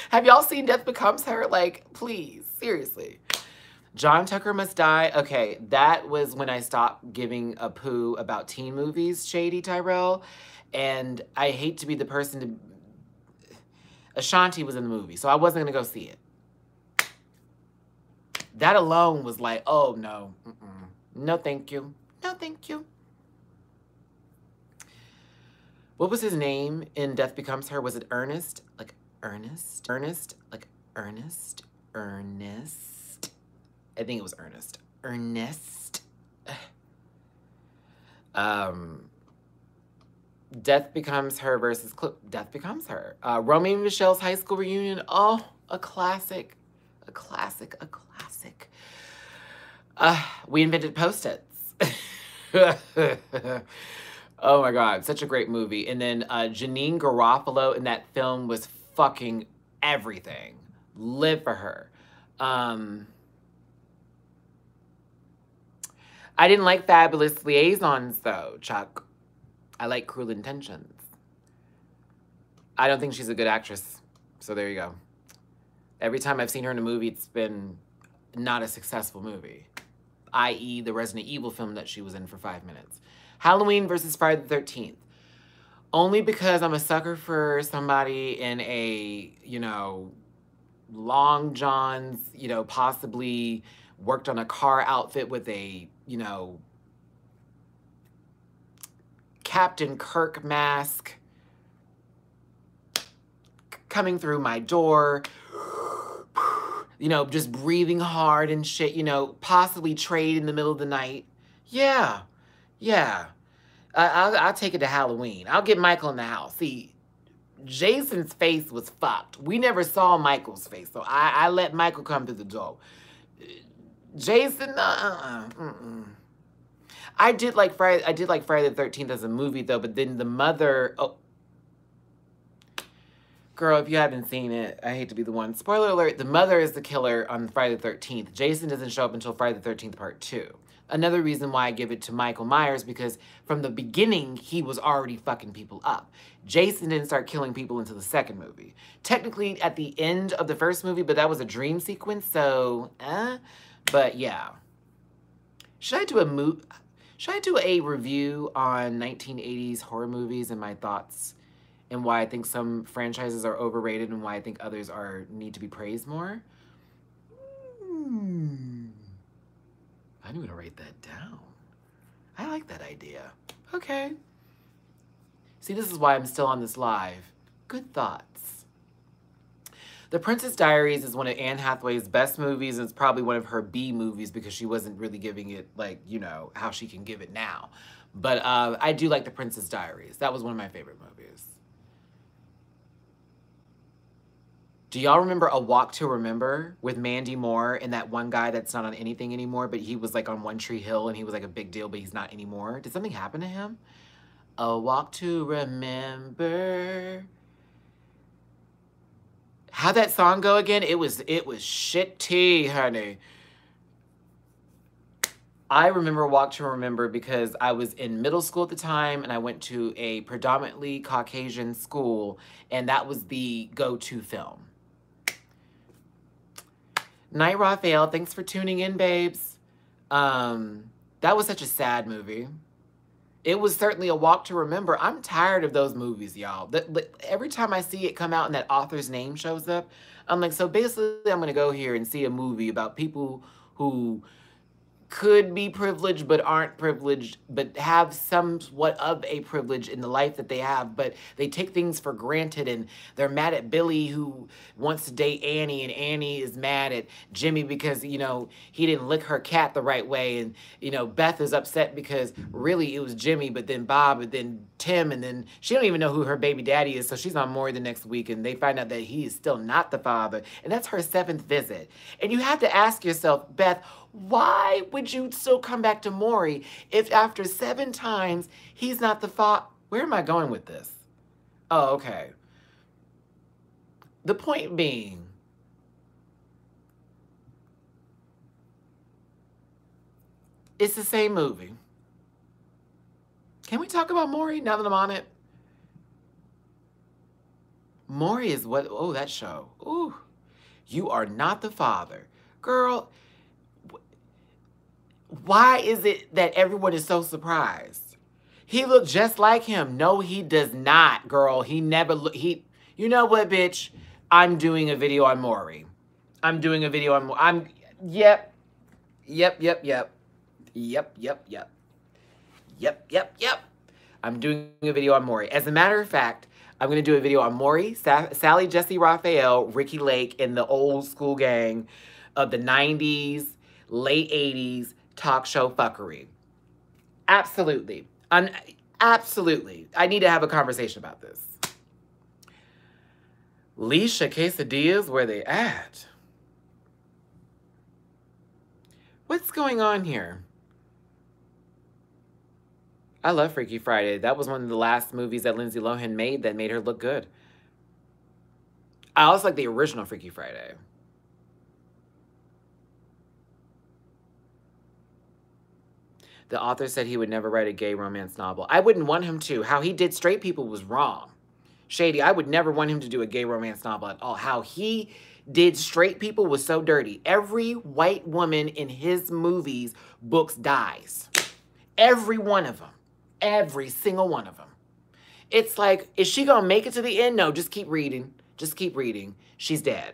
Have y'all seen Death Becomes Her? Like, please, seriously. John Tucker Must Die. Okay, that was when I stopped giving a poo about teen movies, Shady Tyrell. And I hate to be the person to... Ashanti was in the movie, so I wasn't going to go see it. That alone was like, oh, no. No, thank you. No, thank you. What was his name in Death Becomes Her? Was it Ernest? Like, Ernest? Ernest? Like, Ernest? Ernest? I think it was Ernest. Ernest? Death Becomes Her versus Death Becomes Her. Romeo and Michelle's high school reunion. Oh, a classic. A classic. A classic. We invented Post-its. Oh my God, such a great movie. And then Janine Garofalo in that film was fucking everything. Live for her. I didn't like Fabulous Liaisons though, Chuck. I like Cruel Intentions. I don't think she's a good actress. So there you go. Every time I've seen her in a movie, it's been not a successful movie. I.e. the Resident Evil film that she was in for 5 minutes. Halloween versus Friday the 13th. Only because I'm a sucker for somebody in a, you know, long johns, you know, possibly worked on a car outfit with a, you know, Captain Kirk mask coming through my door, you know, just breathing hard and shit, you know, possibly trade in the middle of the night. Yeah. Yeah. I'll take it to Halloween. I'll get Michael in the house. See, Jason's face was fucked. We never saw Michael's face, so I let Michael come through the door. Jason, I did like Friday the 13th as a movie though, but then the mother, oh, girl, if you haven't seen it, I hate to be the one. Spoiler alert, the mother is the killer on Friday the 13th. Jason doesn't show up until Friday the 13th part 2. Another reason why I give it to Michael Myers, because from the beginning, he was already fucking people up. Jason didn't start killing people until the second movie. Technically at the end of the first movie, but that was a dream sequence, so, but yeah. Should I do a review on 1980s horror movies and my thoughts and why I think some franchises are overrated and why I think others need to be praised more? I'm gonna write that down. I like that idea. Okay. See, this is why I'm still on this live. Good thoughts. The Princess Diaries is one of Anne Hathaway's best movies, and it's probably one of her B movies because she wasn't really giving it, like, you know, how she can give it now. But I do like The Princess Diaries. That was one of my favorite movies. Do y'all remember A Walk to Remember with Mandy Moore and that one guy that's not on anything anymore, but he was like on One Tree Hill and he was like a big deal, but he's not anymore? Did something happen to him? A Walk to Remember. How'd that song go again? It was shitty, honey. I remember Walk to Remember because I was in middle school at the time and I went to a predominantly Caucasian school, and that was the go-to film. Night Raphael, thanks for tuning in, babes. That was such a sad movie. It was certainly a walk to remember. I'm tired of those movies, y'all. Every time I see it come out and that author's name shows up, I'm like, so basically I'm going to go here and see a movie about people who could be privileged but aren't privileged, but have somewhat of a privilege in the life that they have, but they take things for granted, and they're mad at Billy who wants to date Annie, and Annie is mad at Jimmy because, you know, he didn't lick her cat the right way, and, you know, Beth is upset because really it was Jimmy, but then Bob, and then Tim, and then she don't even know who her baby daddy is, so she's on Maury the next week, and they find out that he is still not the father, and that's her 7th visit. And you have to ask yourself, Beth, why would you still come back to Maury if after 7 times he's not the father? Where am I going with this? Oh, okay. The point being, it's the same movie. Can we talk about Maury now that I'm on it? Maury is what? Oh, that show. Ooh, you are not the father. Girl, why is it that everyone is so surprised? He looked just like him. No, he does not, girl. He never look. You know what, bitch? I'm doing a video on Maury. I'm doing a video on. Yep. I'm doing a video on Maury. As a matter of fact, I'm going to do a video on Maury, Sally Jesse Raphael, Ricky Lake, and the old school gang of the 90s, late 80s talk show fuckery. Absolutely. Absolutely. I need to have a conversation about this. Leisha Quesadillas, where they at? What's going on here? I love Freaky Friday. That was one of the last movies that Lindsay Lohan made that made her look good. I also like the original Freaky Friday. The author said he would never write a gay romance novel. I wouldn't want him to. How he did straight people was wrong. Shady, I would never want him to do a gay romance novel at all. How he did straight people was so dirty. Every white woman in his movies, books dies. Every one of them. Every single one of them. It's like, is she gonna make it to the end? No, just keep reading. Just keep reading. She's dead.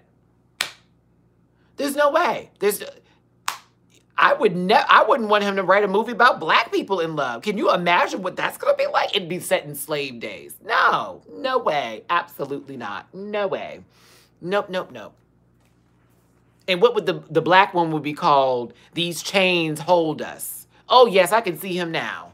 There's no way. I wouldn't want him to write a movie about black people in love. Can you imagine what that's gonna be like? It'd be set in slave days. No, no way. Absolutely not. No way. Nope, nope, nope. And what would the black one would be called? These Chains Hold Us. Oh yes, I can see him now.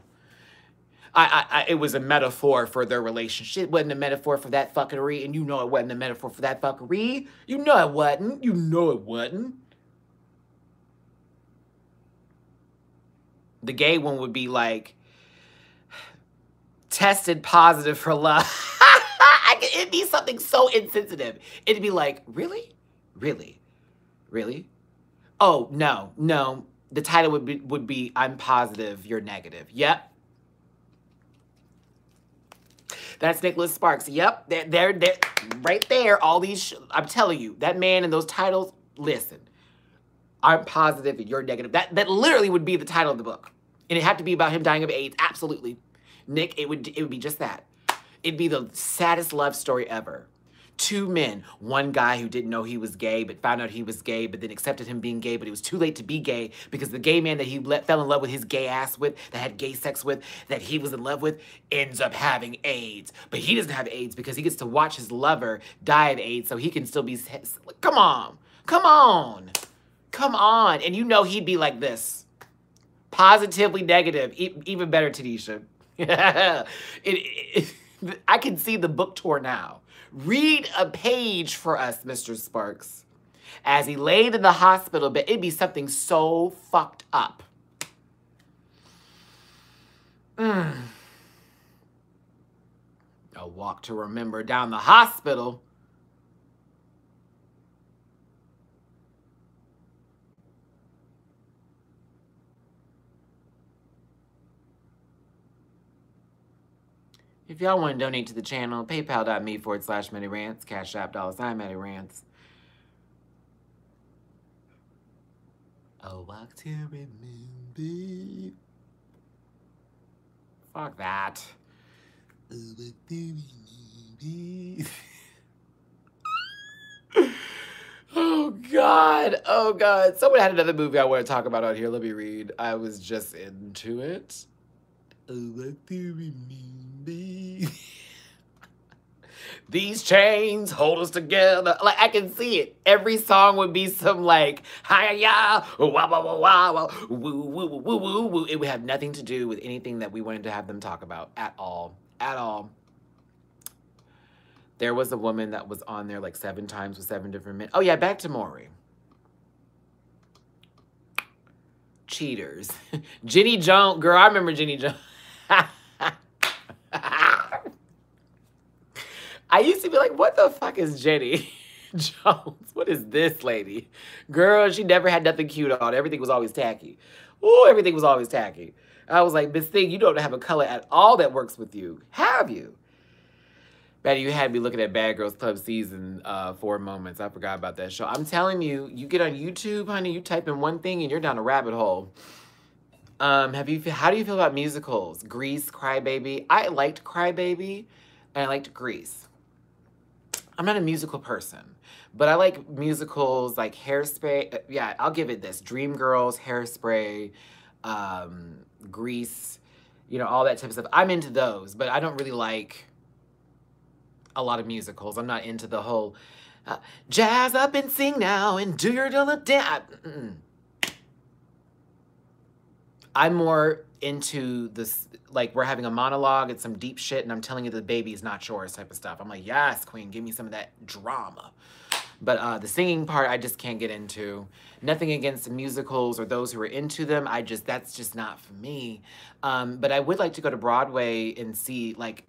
It was a metaphor for their relationship. It wasn't a metaphor for that fuckery, and you know it wasn't a metaphor for that fuckery. You know it wasn't. You know it wasn't. The gay one would be like, tested positive for love. It'd be something so insensitive. It'd be like, really? Really? Really? Oh, no, no. The title would be I'm positive, you're negative. Yep. That's Nicholas Sparks. Yep. They're right there. All these, I'm telling you, that man and those titles, listen. I'm positive and you're negative. That literally would be the title of the book. And it had to be about him dying of AIDS. Absolutely. Nick, it would be just that. It'd be the saddest love story ever. 2 men, one guy who didn't know he was gay, but found out he was gay, but then accepted him being gay, but it was too late to be gay because the gay man that he fell in love with his gay ass with, that had gay sex with, that he was in love with, ends up having AIDS. But he doesn't have AIDS because he gets to watch his lover die of AIDS so he can still be... Come on. Come on. Come on. And you know he'd be like this. Positively negative. Even better, Tanisha. I can see the book tour now. Read a page for us, Mr. Sparks. As he laid in the hospital bed, it'd be something so fucked up. A walk to remember down the hospital. If y'all want to donate to the channel, paypal.me/Matty Rants, Cash App $Matty Rants. A walk to remember. Fuck that. Oh, God. Oh, God. Someone had another movie I want to talk about on here. Let me read. I was just into it. A walk to remember. These chains hold us together. Like, I can see it. Every song would be some like, hi-ya, wah-wah-wah-wah, woo-woo-woo-woo-woo. It would have nothing to do with anything that we wanted to have them talk about at all. At all. There was a woman that was on there like 7 times with 7 different men. Oh, yeah, back to Maury. Cheaters. Jenny Jones. Girl, I remember Jenny Jones. I used to be like, what the fuck is Jenny Jones? What is this lady? Girl, she never had nothing cute on. Everything was always tacky. Ooh, everything was always tacky. I was like, Miss Thing, you don't have a color at all that works with you. Have you? Betty, you had me looking at Bad Girls Club season 4 moments. I forgot about that show. I'm telling you, you get on YouTube, honey, you type in one thing and you're down a rabbit hole. How do you feel about musicals? Grease, Crybaby. I liked Crybaby and I liked Grease. I'm not a musical person, but I like musicals like Hairspray. Yeah, I'll give it this. Dreamgirls, Hairspray, Grease, you know, all that type of stuff. I'm into those, but I don't really like a lot of musicals. I'm not into the whole jazz up and sing now and do your little dance. I'm more into this, like, we're having a monologue, it's some deep shit, and I'm telling you the baby is not yours type of stuff. I'm like, yes, queen, give me some of that drama. But the singing part, I just can't get into. Nothing against musicals or those who are into them. That's just not for me. But I would like to go to Broadway and see, like,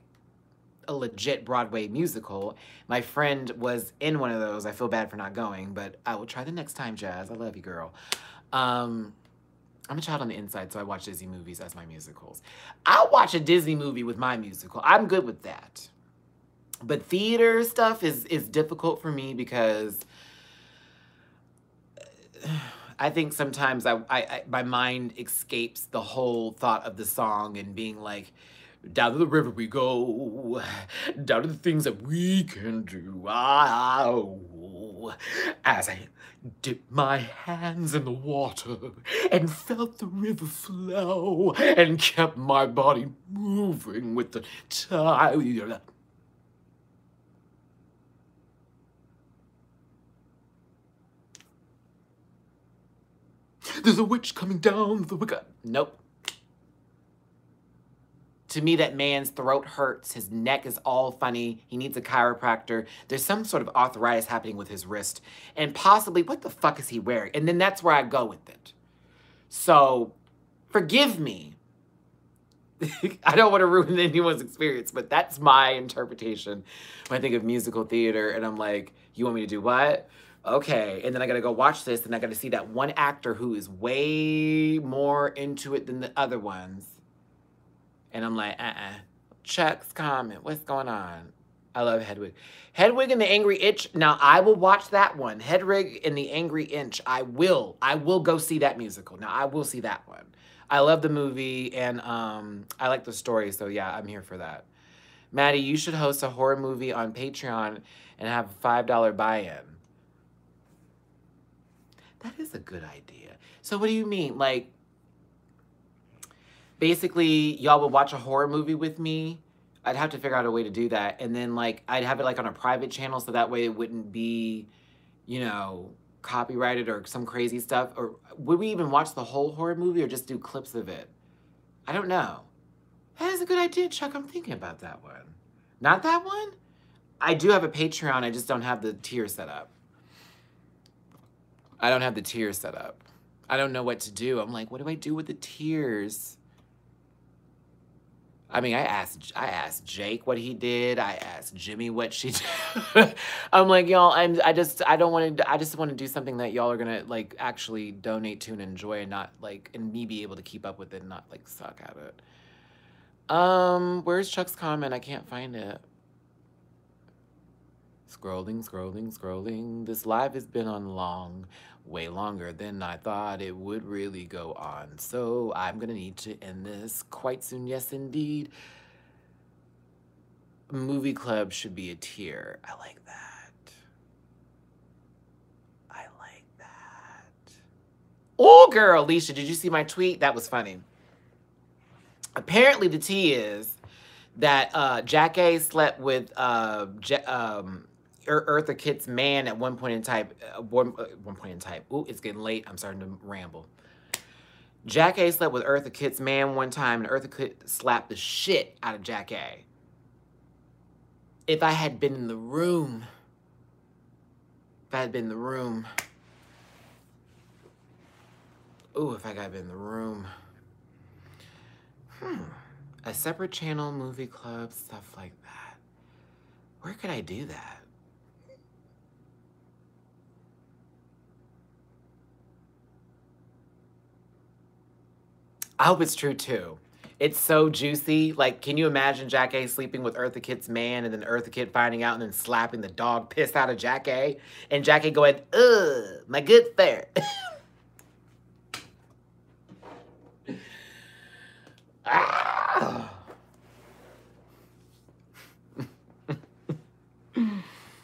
a legit Broadway musical. My friend was in one of those. I feel bad for not going, but I will try the next time, Jazz. I love you, girl. I'm a child on the inside, so I watch Disney movies as my musicals. I'll watch a Disney movie with my musical. I'm good with that. But theater stuff is difficult for me because I think sometimes my mind escapes the whole thought of the song and being like, down to the river we go, down to the things that we can do. As I dipped my hands in the water and felt the river flow and kept my body moving with the tide. There's a witch coming down the wicket. Nope. To me, that man's throat hurts. His neck is all funny. He needs a chiropractor. There's some sort of arthritis happening with his wrist. And possibly, what the fuck is he wearing? And then that's where I go with it. So, forgive me. I don't want to ruin anyone's experience, but that's my interpretation when I think of musical theater. And I'm like, you want me to do what? Okay. And then I got to go watch this, and I got to see that one actor who is way more into it than the other ones. And I'm like, Chuck's comment. What's going on? I love Hedwig. Hedwig and the Angry Inch. Now, I will watch that one. Hedwig and the Angry Inch. I will go see that musical. Now, I will see that one. I love the movie, and I like the story. So, yeah, I'm here for that. Maddie, you should host a horror movie on Patreon and have a $5 buy-in. That is a good idea. So, what do you mean? Like, basically, y'all would watch a horror movie with me. I'd have to figure out a way to do that. And then, like, I'd have it, like, on a private channel so that way it wouldn't be, you know, copyrighted or some crazy stuff. Or would we even watch the whole horror movie or just do clips of it? I don't know. That is a good idea, Chuck. I'm thinking about that one. Not that one? I do have a Patreon. I just don't have the tier set up. I don't have the tiers set up. I don't know what to do. I'm like, what do I do with the tiers? I mean, I asked Jake what he did. I asked Jimmy what she did. I'm like, y'all, I just want to do something that y'all are gonna like actually donate to and enjoy, and not like, and me be able to keep up with it and not like suck at it. Where's Chuck's comment? I can't find it. Scrolling. This live has been on way longer than I thought it would really go on. So I'm gonna need to end this quite soon. Yes, indeed. Movie club should be a tier. I like that. Oh, girl, Alicia, did you see my tweet? That was funny. Apparently, the tea is that Jack A slept with Eartha Kitt's man at one point in time. Ooh, it's getting late. I'm starting to ramble. Jack A slept with Eartha Kitt's man one time, and Eartha Kitt slapped the shit out of Jack A. If I had been in the room, Ooh, if I got been in the room. A separate channel, movie club, stuff like that. Where could I do that? I hope it's true too. It's so juicy. Like, can you imagine Jack A sleeping with Eartha Kitt's man and then Eartha Kitt finding out and then slapping the dog piss out of Jack A? And Jack A going, ugh, my good ferret.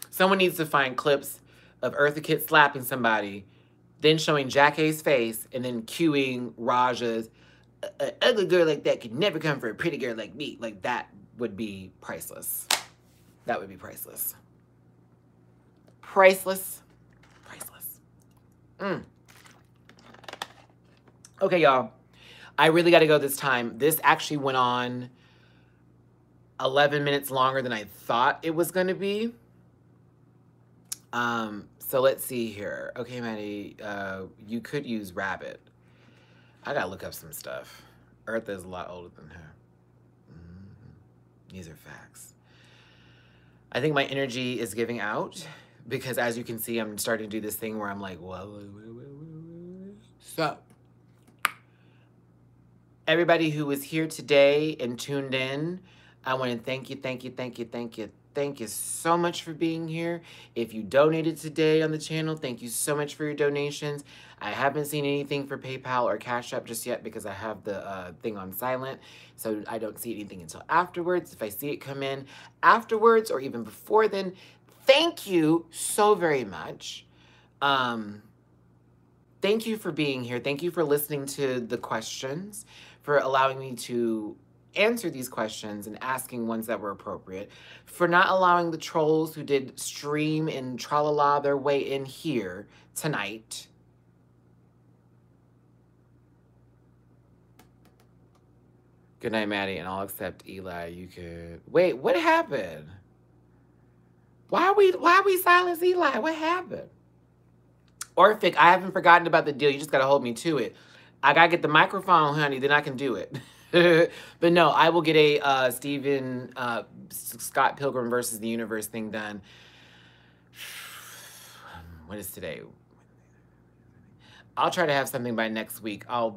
Someone needs to find clips of Eartha Kitt slapping somebody, then showing Jack A's face, and then cueing Raja's, an ugly girl like that could never come for a pretty girl like me. Like, that would be priceless. That would be priceless. Priceless. Okay, y'all. I really got to go this time. This actually went on 11 minutes longer than I thought it was going to be. So let's see here. Okay, Matty, you could use Rabbit. I got to look up some stuff. Eartha is a lot older than her. These are facts. I think my energy is giving out because, as you can see, I'm starting to do this thing where I'm like, whoa. So, everybody who was here today and tuned in, I want to thank you so much for being here. If you donated today on the channel, thank you so much for your donations. I haven't seen anything for PayPal or Cash App just yet because I have the thing on silent, so I don't see anything until afterwards. If I see it come in afterwards or even before then, thank you so very much. Thank you for being here. Thank you for listening to the questions, for allowing me to answer these questions and asking ones that were appropriate, for not allowing the trolls who did stream and tra-la-la their way in here tonight. Good night, Matty, and I'll accept Eli. You could... Wait, what happened? Why we silence Eli? What happened? Orphic, I haven't forgotten about the deal. You just got to hold me to it. I got to get the microphone, honey, then I can do it. But no, I will get a Scott Pilgrim versus the Universe thing done. What is today? I'll try to have something by next week. I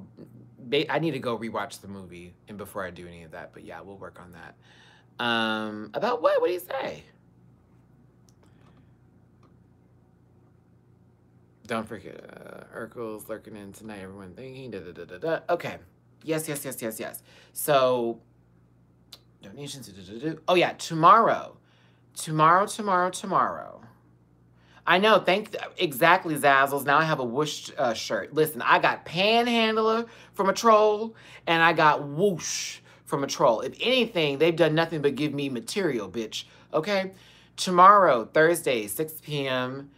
need to go rewatch the movie and before I do any of that. But yeah, we'll work on that. About what? What do you say? Don't forget, Urkel's lurking in tonight. Everyone thinking, Okay. Yes. So, donations, Oh, yeah, tomorrow. I know, exactly, Zazzles. Now I have a whoosh shirt. Listen, I got Panhandler from a troll, and I got Whoosh from a troll. If anything, they've done nothing but give me material, bitch. Okay? Tomorrow, Thursday, 6 p.m.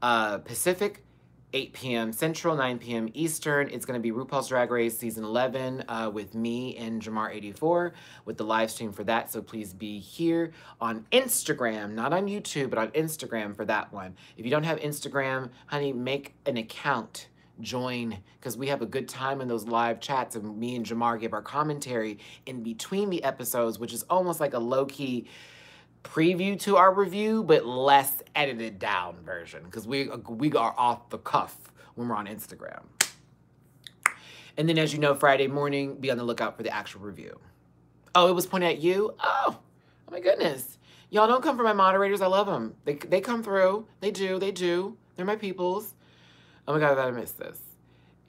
Pacific, 8 p.m. Central, 9 p.m. Eastern. It's going to be RuPaul's Drag Race Season 11 with me and Jamar84 with the live stream for that. So please be here on Instagram, not on YouTube, but on Instagram for that one. If you don't have Instagram, honey, make an account. Join, because we have a good time in those live chats, and me and Jamar give our commentary in between the episodes, which is almost like a low-key preview to our review, but less edited down version, because we are off the cuff when we're on Instagram. And then, as you know, Friday morning, be on the lookout for the actual review. Oh, it was pointed at you? Oh my goodness. Y'all don't come for my moderators. I love them. They come through. They do. They're my peoples. Oh my God, I thought I missed this.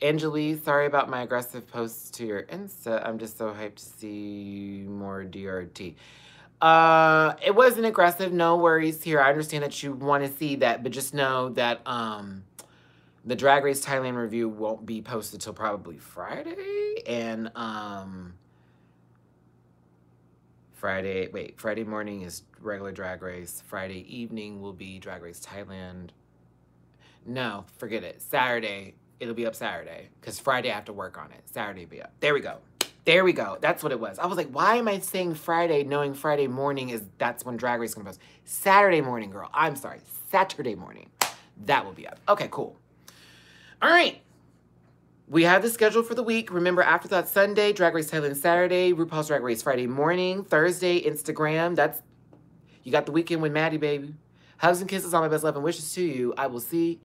Angelique, sorry about my aggressive posts to your Insta. I'm just so hyped to see more DRT. It wasn't aggressive. No worries here. I understand that you want to see that, but just know that the Drag Race Thailand review won't be posted till probably Friday. And Friday morning is regular Drag Race. Friday evening will be Drag Race Thailand. No, forget it. Saturday, it'll be up Saturday. Because Friday I have to work on it. Saturday will be up. There we go. There we go. That's what it was. I was like, why am I saying Friday knowing Friday morning that's when Drag Race is going to post? Saturday morning, girl. I'm sorry. Saturday morning. That will be up. Okay, cool. All right. We have the schedule for the week. Remember, Afterthought Sunday, Drag Race Thailand Saturday, RuPaul's Drag Race Friday morning, Thursday, Instagram. You got the weekend with Matty, baby. Hugs and kisses, all my best love and wishes to you. I will see